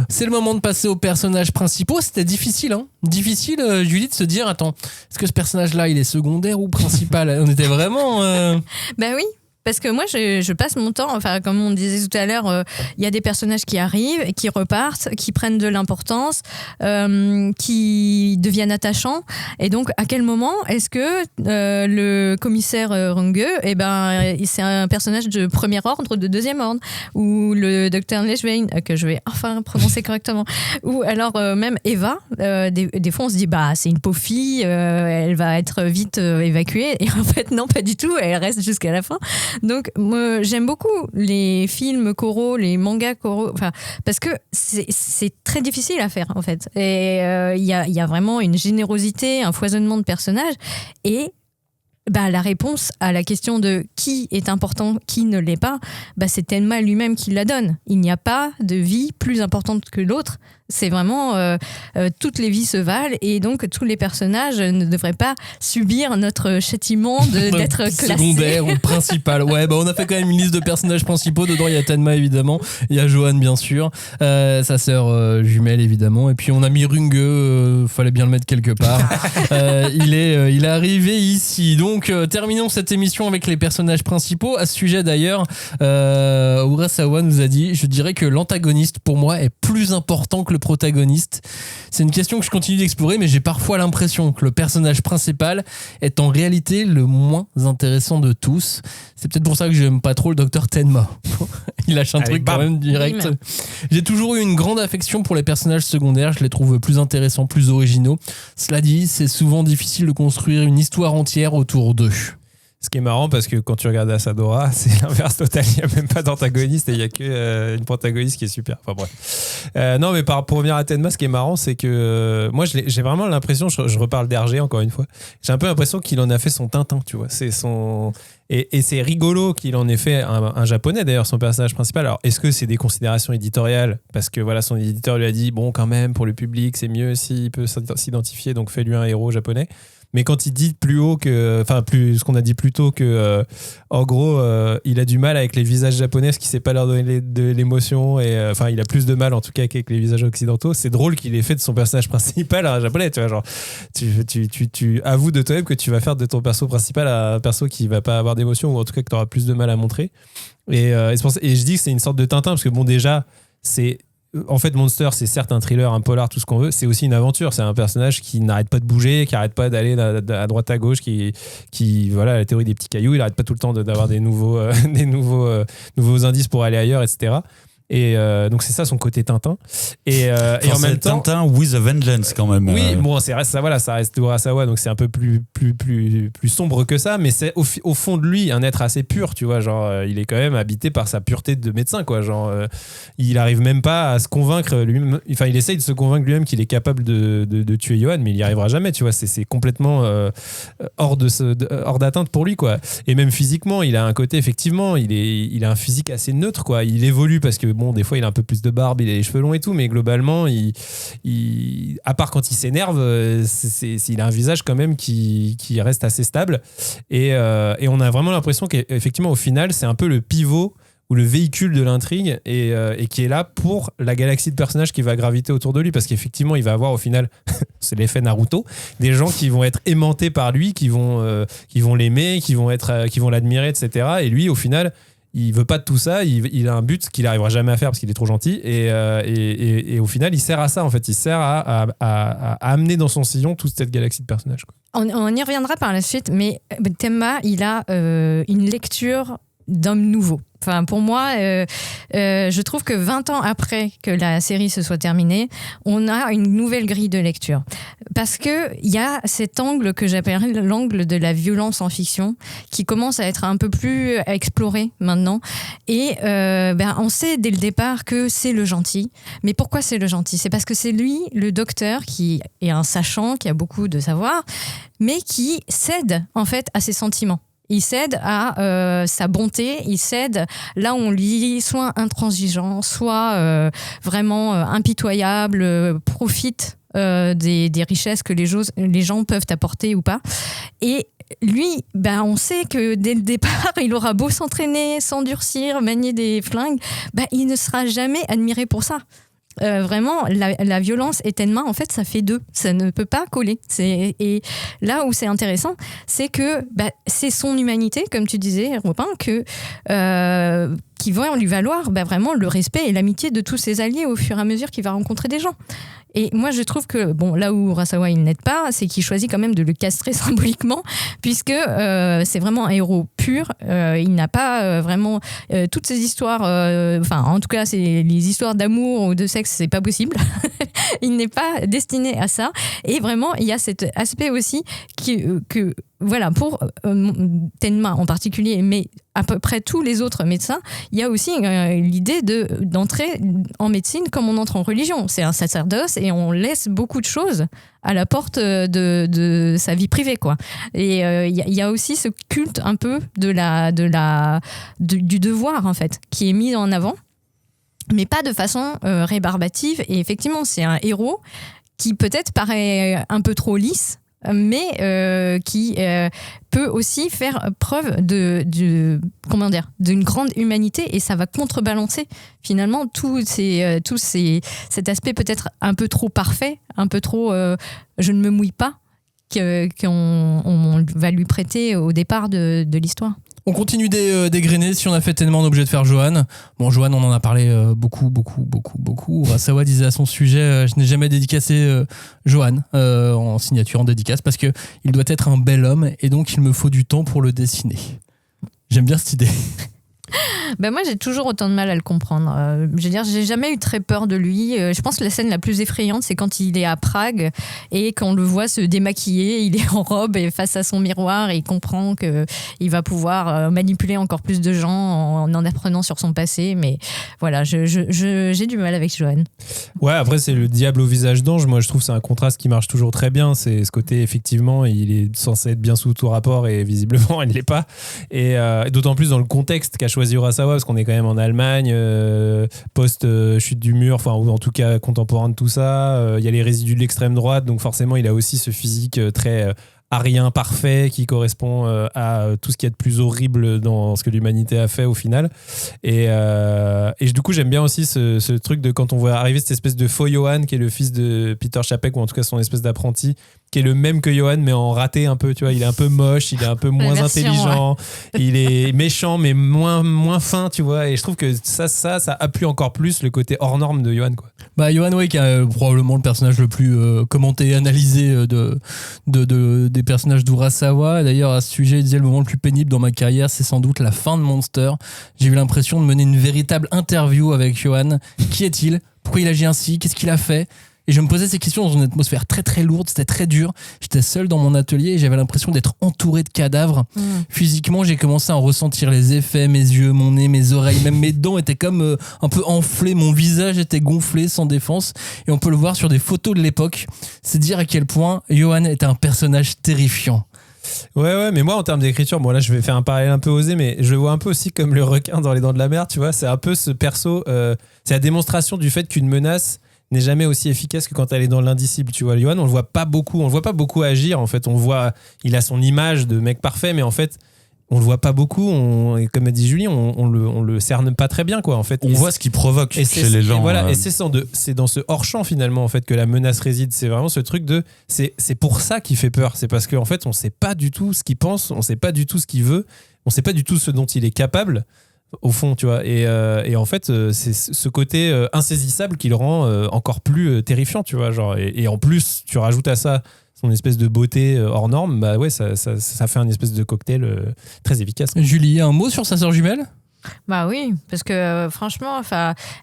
C'est le moment de passer aux personnages principaux. C'était difficile, Julie, de se dire, attends, est-ce que ce personnage-là, il est secondaire ou principal? On était vraiment... Ben oui. Parce que moi, je passe mon temps, enfin, comme on disait tout à l'heure, il y a des personnages qui arrivent, qui repartent, qui prennent de l'importance, qui deviennent attachants. Et donc, à quel moment est-ce que le commissaire Runge, c'est un personnage de premier ordre, de deuxième ordre, ou le docteur Lechwein, que je vais enfin prononcer correctement, ou alors même Eva, des fois on se dit, c'est une pauvre fille, elle va être vite évacuée, et en fait, non, pas du tout, elle reste jusqu'à la fin. Donc, moi, j'aime beaucoup les films coraux, les mangas coraux, parce que c'est très difficile à faire, en fait. Et il y a vraiment une générosité, un foisonnement de personnages. Et la réponse à la question de qui est important, qui ne l'est pas, c'est Tenma lui-même qui la donne. Il n'y a pas de vie plus importante que l'autre. C'est vraiment toutes les vies se valent, et donc tous les personnages ne devraient pas subir notre châtiment d'être classés. Secondaire ou principal. Ouais, on a fait quand même une liste de personnages principaux. Dedans, il y a Tenma évidemment, il y a Johan bien sûr, sa sœur jumelle évidemment, et puis on a mis Runge, fallait bien le mettre quelque part. Il est arrivé ici. Donc terminons cette émission avec les personnages principaux. À ce sujet d'ailleurs, Urasawa nous a dit, je dirais que l'antagoniste pour moi est plus important que le protagoniste. C'est une question que je continue d'explorer, mais j'ai parfois l'impression que le personnage principal est en réalité le moins intéressant de tous. C'est peut-être pour ça que j'aime pas trop le docteur Tenma. Il lâche un truc quand même direct. J'ai toujours eu une grande affection pour les personnages secondaires, je les trouve plus intéressants, plus originaux. Cela dit, c'est souvent difficile de construire une histoire entière autour d'eux. Ce qui est marrant, parce que quand tu regardes Asadora, c'est l'inverse total. Il n'y a même pas d'antagoniste et il n'y a qu'une protagoniste qui est super. Enfin bref. Non, mais pour revenir à Tenma, ce qui est marrant, c'est que moi, j'ai vraiment l'impression, je reparle d'Hergé encore une fois, j'ai un peu l'impression qu'il en a fait son Tintin, tu vois. Et c'est rigolo qu'il en ait fait un japonais, d'ailleurs, son personnage principal. Alors, est-ce que c'est des considérations éditoriales? Parce que voilà, son éditeur lui a dit, bon, quand même, pour le public, c'est mieux s'il peut s'identifier, donc fais-lui un héros japonais. Mais quand il dit ce qu'on a dit plus tôt, que en gros, il a du mal avec les visages japonais parce qu'il sait pas leur donner de l'émotion, et il a plus de mal en tout cas qu'avec les visages occidentaux. C'est drôle qu'il ait fait de son personnage principal un japonais, tu vois, genre tu avoues de toi-même que tu vas faire de ton perso principal un perso qui va pas avoir d'émotion, ou en tout cas que tu auras plus de mal à montrer. Et je dis que c'est une sorte de Tintin parce que bon, déjà c'est... En fait, Monster, c'est certes un thriller, un polar, tout ce qu'on veut, c'est aussi une aventure. C'est un personnage qui n'arrête pas de bouger, qui n'arrête pas d'aller à droite à gauche, qui voilà, la théorie des petits cailloux, il n'arrête pas tout le temps d'avoir des nouveaux indices pour aller ailleurs, etc. Et donc c'est ça son côté Tintin. Et en même temps, Tintin with a vengeance quand même. Oui, bon, ça reste Urasawa, donc c'est un peu plus sombre que ça, mais c'est au fond de lui un être assez pur, tu vois, genre il est quand même habité par sa pureté de médecin, quoi. Genre il arrive même pas à se convaincre lui-même. Enfin, il essaye de se convaincre lui-même qu'il est capable de tuer Johan, mais il y arrivera jamais, tu vois. C'est complètement hors d'atteinte pour lui, quoi. Et même physiquement, il a un côté, effectivement, il a un physique assez neutre, quoi. Il évolue parce que bon, des fois il a un peu plus de barbe, il a les cheveux longs et tout, mais globalement à part quand il s'énerve, il a un visage quand même qui reste assez stable, et on a vraiment l'impression qu'effectivement au final c'est un peu le pivot ou le véhicule de l'intrigue, et qui est là pour la galaxie de personnages qui va graviter autour de lui, parce qu'effectivement il va avoir au final c'est l'effet Naruto, des gens qui vont être aimantés par lui, qui vont l'aimer, qui vont l'admirer, etc. Et lui au final il veut pas de tout ça, il a un but qu'il n'arrivera jamais à faire parce qu'il est trop gentil, et au final il sert à ça, en fait il sert à amener dans son sillon toute cette galaxie de personnages, quoi. On y reviendra par la suite, mais Tenma il a une lecture d'homme nouveau. Enfin, pour moi, je trouve que 20 ans après que la série se soit terminée, on a une nouvelle grille de lecture. Parce qu'il y a cet angle que j'appellerais l'angle de la violence en fiction, qui commence à être un peu plus exploré maintenant. Et on sait dès le départ que c'est le gentil. Mais pourquoi c'est le gentil? C'est parce que c'est lui, le docteur, qui est un sachant, qui a beaucoup de savoir, mais qui cède en fait à ses sentiments. il cède à sa bonté, il cède là où on lui dit soit intransigeant, soit vraiment impitoyable, profite des richesses que les gens peuvent apporter ou pas. Et lui, on sait que dès le départ, il aura beau s'entraîner, s'endurcir, manier des flingues, il ne sera jamais admiré pour ça. Vraiment, la violence et Tenma, en fait, ça fait deux. Ça ne peut pas coller. Et là où c'est intéressant, c'est que c'est son humanité, comme tu disais, Robin, qui va lui valoir vraiment le respect et l'amitié de tous ses alliés au fur et à mesure qu'il va rencontrer des gens. Et moi, je trouve que, là où Urasawa, il n'aide pas, c'est qu'il choisit quand même de le castrer symboliquement, puisque c'est vraiment un héros pur. Il n'a pas vraiment toutes ces histoires, en tout cas, c'est les histoires d'amour ou de sexe, c'est pas possible. Il n'est pas destiné à ça. Et vraiment, il y a cet aspect aussi que voilà, pour Tenma en particulier, mais à peu près tous les autres médecins, il y a aussi l'idée d'entrer en médecine comme on entre en religion. C'est un sacerdoce et on laisse beaucoup de choses à la porte de sa vie privée, quoi. Et il y a aussi ce culte un peu du devoir, en fait, qui est mis en avant, mais pas de façon rébarbative. Et effectivement, c'est un héros qui peut-être paraît un peu trop lisse, mais qui peut aussi faire preuve d'une grande humanité, et ça va contrebalancer finalement cet aspect peut-être un peu trop parfait, un peu trop je ne me mouille pas qu'on va lui prêter au départ de l'histoire. On continue d'égrener. Si on a fait tellement, on est obligé de faire Johan. Bon, Johan, on en a parlé beaucoup. Urasawa disait à son sujet, je n'ai jamais dédicacé Johan en signature, en dédicace, parce qu'il doit être un bel homme et donc il me faut du temps pour le dessiner. J'aime bien cette idée. Moi, j'ai toujours autant de mal à le comprendre. Je veux dire, j'ai jamais eu très peur de lui. Je pense que la scène la plus effrayante, c'est quand il est à Prague et qu'on le voit se démaquiller. Il est en robe et face à son miroir et il comprend qu'il va pouvoir manipuler encore plus de gens en apprenant sur son passé. Mais voilà, j'ai du mal avec Johan. Ouais, après, c'est le diable au visage d'ange. Moi, je trouve que c'est un contraste qui marche toujours très bien. C'est ce côté, effectivement, il est censé être bien sous tout rapport et visiblement, il ne l'est pas. Et d'autant plus dans le contexte qu'a choisi Urasawa, parce qu'on est quand même en Allemagne, post-chute du mur, ou en tout cas contemporain de tout ça. Il y a les résidus de l'extrême droite, donc forcément, il a aussi ce physique très arien parfait qui correspond à tout ce qu'il y a de plus horrible dans ce que l'humanité a fait au final. Et du coup, j'aime bien aussi ce truc de quand on voit arriver cette espèce de faux Johan qui est le fils de Peter Chapek, ou en tout cas son espèce d'apprenti, qui est le même que Johan mais en raté un peu, tu vois. Il est un peu moche, il est un peu moins intelligent, ouais. Il est méchant mais moins fin, tu vois. Et je trouve que ça appuie encore plus le côté hors norme de Johan, quoi. Johan, oui, qui est probablement le personnage le plus commenté et analysé des personnages d'Urasawa. D'ailleurs, à ce sujet, il disait le moment le plus pénible dans ma carrière, c'est sans doute la fin de Monster. J'ai eu l'impression de mener une véritable interview avec Johan. Qui est-il ? Pourquoi il agit ainsi ? Qu'est-ce qu'il a fait ? Et je me posais ces questions dans une atmosphère très très lourde, c'était très dur. J'étais seul dans mon atelier et j'avais l'impression d'être entouré de cadavres. Physiquement, j'ai commencé à en ressentir les effets, mes yeux, mon nez, mes oreilles, même mes dents étaient comme un peu enflées, mon visage était gonflé, sans défense. Et on peut le voir sur des photos de l'époque. C'est dire à quel point Johan est un personnage terrifiant. Ouais, mais moi en termes d'écriture, bon là je vais faire un parallèle un peu osé, mais je le vois un peu aussi comme le requin dans Les Dents de la Mer, tu vois. C'est un peu ce perso, c'est la démonstration du fait qu'une menace n'est jamais aussi efficace que quand elle est dans l'indicible, tu vois. Johan, on le voit pas beaucoup agir, en fait. On voit, il a son image de mec parfait, mais en fait, on le voit pas beaucoup. Comme a dit Julie, on le cerne pas très bien, quoi. En fait, on voit ce qu'il provoque chez les gens. Et voilà, et c'est dans ce hors-champ finalement, en fait, que la menace réside. C'est vraiment ce truc c'est pour ça qu'il fait peur. C'est parce qu'en fait, on sait pas du tout ce qu'il pense, on sait pas du tout ce qu'il veut, on sait pas du tout ce dont il est capable. Au fond, tu vois, et en fait c'est ce côté insaisissable qui le rend encore plus terrifiant, tu vois, genre, et en plus tu rajoutes à ça son espèce de beauté hors norme, bah ouais, ça fait un espèce de cocktail très efficace. Julie, un mot sur sa sœur jumelle ? Bah oui, parce que franchement,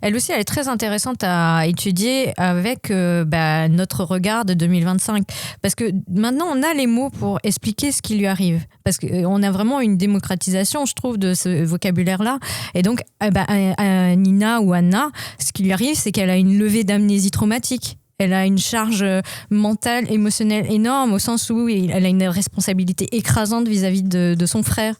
elle aussi, elle est très intéressante à étudier avec notre regard de 2025. Parce que maintenant, on a les mots pour expliquer ce qui lui arrive. Parce qu'on a vraiment une démocratisation, je trouve, de ce vocabulaire-là. Et donc, à Nina ou Anna, ce qui lui arrive, c'est qu'elle a une levée d'amnésie traumatique. Elle a une charge mentale, émotionnelle énorme, au sens où elle a une responsabilité écrasante vis-à-vis de son frère.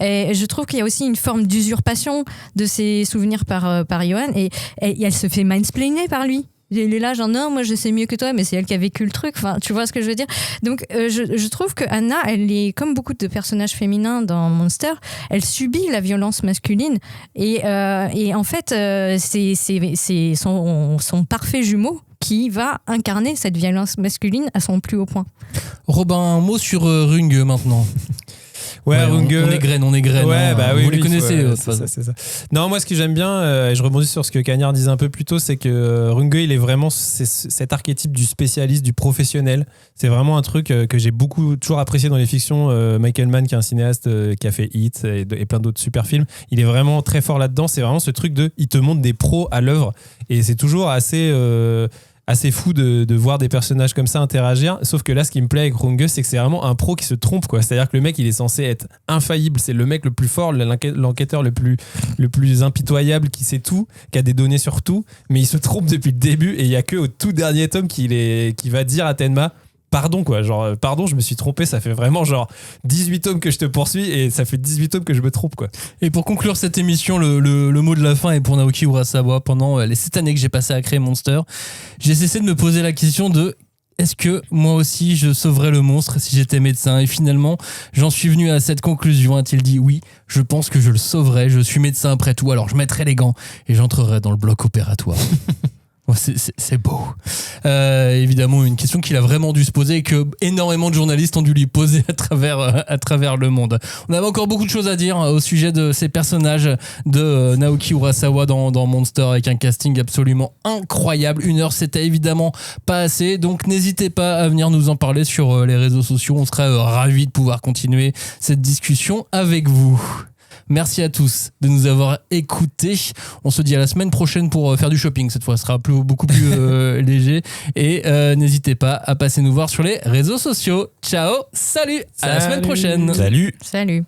Et je trouve qu'il y a aussi une forme d'usurpation de ses souvenirs par Johan, et elle se fait mansplainer par lui. Il est là genre non, moi je sais mieux que toi, mais c'est elle qui a vécu le truc, enfin tu vois ce que je veux dire. Donc je trouve que Anna, elle est comme beaucoup de personnages féminins dans Monster, elle subit la violence masculine, et en fait c'est son parfait jumeau qui va incarner cette violence masculine à son plus haut point. Robin, un mot sur Runge maintenant. Ouais, Runge. On est graine. Ouais, hein. bah oui, vous les connaissez. c'est ça. Non, moi, ce que j'aime bien, et je rebondis sur ce que Cagnard disait un peu plus tôt, c'est que Runge, il est vraiment cet archétype du spécialiste, du professionnel. C'est vraiment un truc que j'ai toujours apprécié dans les fictions. Michael Mann, qui est un cinéaste qui a fait Hit et plein d'autres super films, il est vraiment très fort là-dedans. C'est vraiment ce truc il te montre des pros à l'œuvre, et c'est toujours assez fou de voir des personnages comme ça interagir, sauf que là ce qui me plaît avec Runge, c'est que c'est vraiment un pro qui se trompe, quoi. C'est-à-dire que le mec il est censé être infaillible, c'est le mec le plus fort, l'enquêteur le plus impitoyable, qui sait tout, qui a des données sur tout, mais il se trompe depuis le début, et il y a que au tout dernier tome qui va dire à Tenma pardon, quoi, genre pardon, je me suis trompé, ça fait vraiment genre 18 tomes que je te poursuis et ça fait 18 tomes que je me trompe, quoi. Et pour conclure cette émission, le mot de la fin est pour Naoki Urasawa. Pendant les 7 années que j'ai passé à créer Monster, j'ai cessé de me poser la question de est-ce que moi aussi je sauverais le monstre si j'étais médecin, et finalement j'en suis venu à cette conclusion. A-t-il dit oui, je pense que je le sauverais, je suis médecin après tout, alors je mettrais les gants et j'entrerais dans le bloc opératoire. C'est beau. Évidemment, une question qu'il a vraiment dû se poser et que énormément de journalistes ont dû lui poser à travers le monde. On avait encore beaucoup de choses à dire au sujet de ces personnages de Naoki Urasawa dans Monster, avec un casting absolument incroyable. 1 heure, c'était évidemment pas assez, donc n'hésitez pas à venir nous en parler sur les réseaux sociaux. On serait ravis de pouvoir continuer cette discussion avec vous. Merci à tous de nous avoir écoutés. On se dit à la semaine prochaine pour faire du shopping. Cette fois, ce sera beaucoup plus léger. Et n'hésitez pas à passer nous voir sur les réseaux sociaux. Ciao, salut. À la semaine prochaine. Salut. Salut.